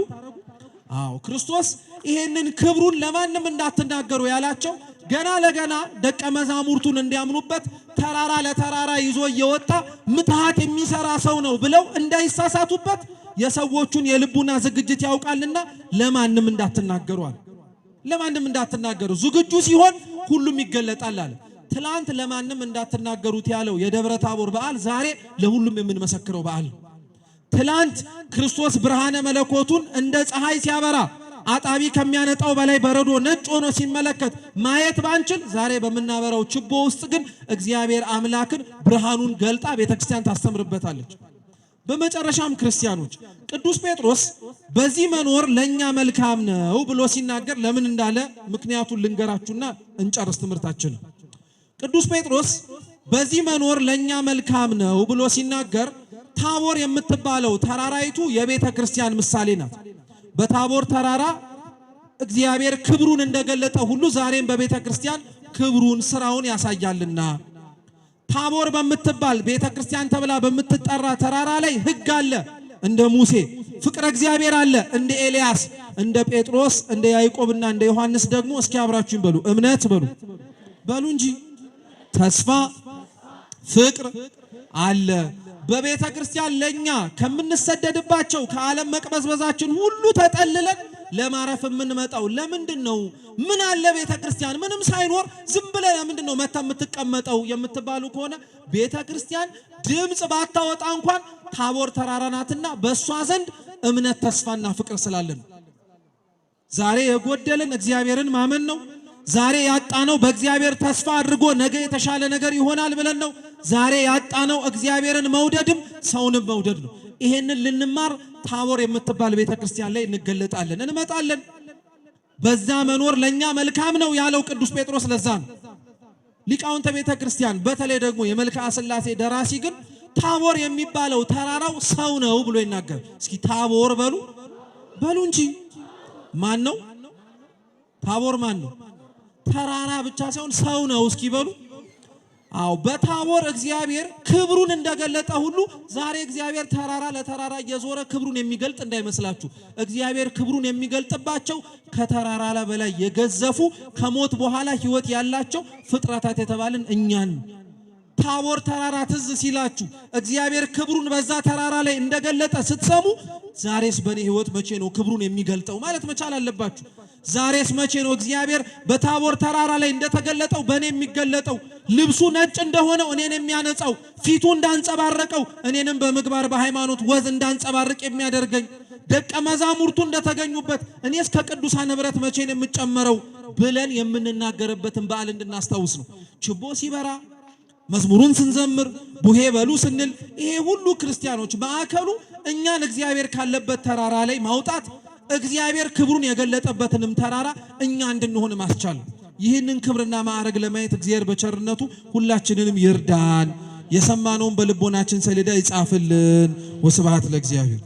አዎ ክርስቶስ ይሄንን ክብሩን ለማንም እንዳትናገሩ ያላቸው ገና ለገና ደቀ መዛሙርቱን እንዲያምኑበት ተራራ ለተራራ ይዞ እየወጣ ምትሃት የሚሰራ ሰው ነው ብለው እንዳይሳሳቱበት የሰዎቹን የልቡና ዝግጅት ያውቃልና ለማንም እንዳትናገሩ አለ። ለማንም እንዳትናገሩ፣ ዝግጁ ሲሆን ሁሉም ይገለጣል አለ። ትላንት ለማንም እንዳትናገሩት ያለው የደብረ ታቦር በዓል ዛሬ ለሁሉም የምንመሰክረው በዓል ነው። ትላንት ክርስቶስ ብርሃነ መለኮቱን እንደ ፀሐይ ሲያበራ አጣቢ ከሚያነጣው በላይ በረዶ ነጭ ሆኖ ሲመለከት ማየት ባንችል ዛሬ በምናበራው ችቦ ውስጥ ግን እግዚአብሔር አምላክን ብርሃኑን ገልጣ ቤተክርስቲያን ታስተምርበታለች። በመጨረሻም ክርስቲያኖች ቅዱስ ጴጥሮስ በዚህ መኖር ለኛ መልካም ነው ብሎ ሲናገር ለምን እንዳለ ምክንያቱን ልንገራችሁና እንጨርስ ትምህርታችንን። ቅዱስ ጴጥሮስ በዚህ መኖር ለኛ መልካም ነው ብሎ ሲናገር ታቦር የምትባለው ተራራይቱ የቤተ ክርስቲያን ምሳሌ ናት። በታቦር ተራራ እግዚአብሔር ክብሩን እንደገለጠ ሁሉ ዛሬም በቤተ ክርስቲያን ክብሩን ስራውን ያሳያልና ታቦር በምትባል ቤተ ክርስቲያን ተብላ በምትጠራ ተራራ ላይ ሕግ አለ እንደ ሙሴ፣ ፍቅረ እግዚአብሔር አለ እንደ ኤልያስ፣ እንደ ጴጥሮስ፣ እንደ ያዕቆብና እንደ ዮሐንስ ደግሞ እስኪ አብራችሁን በሉ እምነት በሉ እንጂ ተስፋ፣ ፍቅር አለ። በቤተ ክርስቲያን ለኛ ከምንሰደድባቸው ከዓለም መቅበዝበዛችን ሁሉ ተጠልለን ለማረፍ የምንመጣው ለምንድን ነው? ምን አለ ቤተ ክርስቲያን ምንም ሳይኖር ዝም ብለህ ለምንድን ነው መታ የምትቀመጠው የምትባሉ ከሆነ ቤተ ክርስቲያን ድምፅ ባታወጣ እንኳን ታቦር ተራራ ናትና በእሷ ዘንድ እምነት፣ ተስፋና ፍቅር ስላለን ዛሬ የጎደለን እግዚአብሔርን ማመን ነው። ዛሬ ያጣነው በእግዚአብሔር ተስፋ አድርጎ ነገ የተሻለ ነገር ይሆናል ብለን ነው። ዛሬ ያጣነው እግዚአብሔርን መውደድም ሰውንም መውደድ ነው። ይሄንን ልንማር ታቦር የምትባል ቤተክርስቲያን ላይ እንገለጣለን፣ እንመጣለን። በዛ መኖር ለኛ መልካም ነው ያለው ቅዱስ ጴጥሮስ ለዛ ነው። ሊቃውንተ ቤተ ክርስቲያን በተለይ ደግሞ የመልክዓ ሥላሴ ደራሲ ግን ታቦር የሚባለው ተራራው ሰው ነው ብሎ ይናገር። እስኪ ታቦር በሉ እንጂ ማን ነው ታቦር? ማን ነው? ተራራ ብቻ ሳይሆን ሰው ነው። እስኪ በሉ። አዎ በታቦር እግዚአብሔር ክብሩን እንደገለጠ ሁሉ ዛሬ እግዚአብሔር ተራራ ለተራራ እየዞረ ክብሩን የሚገልጥ እንዳይመስላችሁ። እግዚአብሔር ክብሩን የሚገልጥባቸው ከተራራ በላይ የገዘፉ ከሞት በኋላ ሕይወት ያላቸው ፍጥረታት የተባልን እኛን ታቦር ተራራ ትዝ ሲላችሁ እግዚአብሔር ክብሩን በዛ ተራራ ላይ እንደገለጠ ስትሰሙ ዛሬስ በኔ ሕይወት መቼ ነው ክብሩን የሚገልጠው ማለት መቻል አለባችሁ። ዛሬስ መቼ ነው እግዚአብሔር በታቦር ተራራ ላይ እንደተገለጠው በኔ የሚገለጠው? ልብሱ ነጭ እንደሆነው እኔን የሚያነጻው፣ ፊቱ እንዳንጸባረቀው እኔንም በምግባር በሃይማኖት ወዝ እንዳንጸባርቅ የሚያደርገኝ፣ ደቀ መዛሙርቱ እንደተገኙበት እኔስ ከቅዱሳን ኅብረት መቼ ነው የምጨመረው ብለን የምንናገርበትን በዓል እንድናስታውስ ነው። ችቦ ሲበራ መዝሙሩን ስንዘምር ቡሄ በሉ ስንል ይሄ ሁሉ ክርስቲያኖች ማዕከሉ እኛን እግዚአብሔር ካለበት ተራራ ላይ ማውጣት፣ እግዚአብሔር ክብሩን የገለጠበትንም ተራራ እኛ እንድንሆን ማስቻል። ይህንን ክብርና ማዕረግ ለማየት እግዚአብሔር በቸርነቱ ሁላችንንም ይርዳን። የሰማነውን በልቦናችን ሰሌዳ ይጻፍልን። ወስብሐት ለእግዚአብሔር።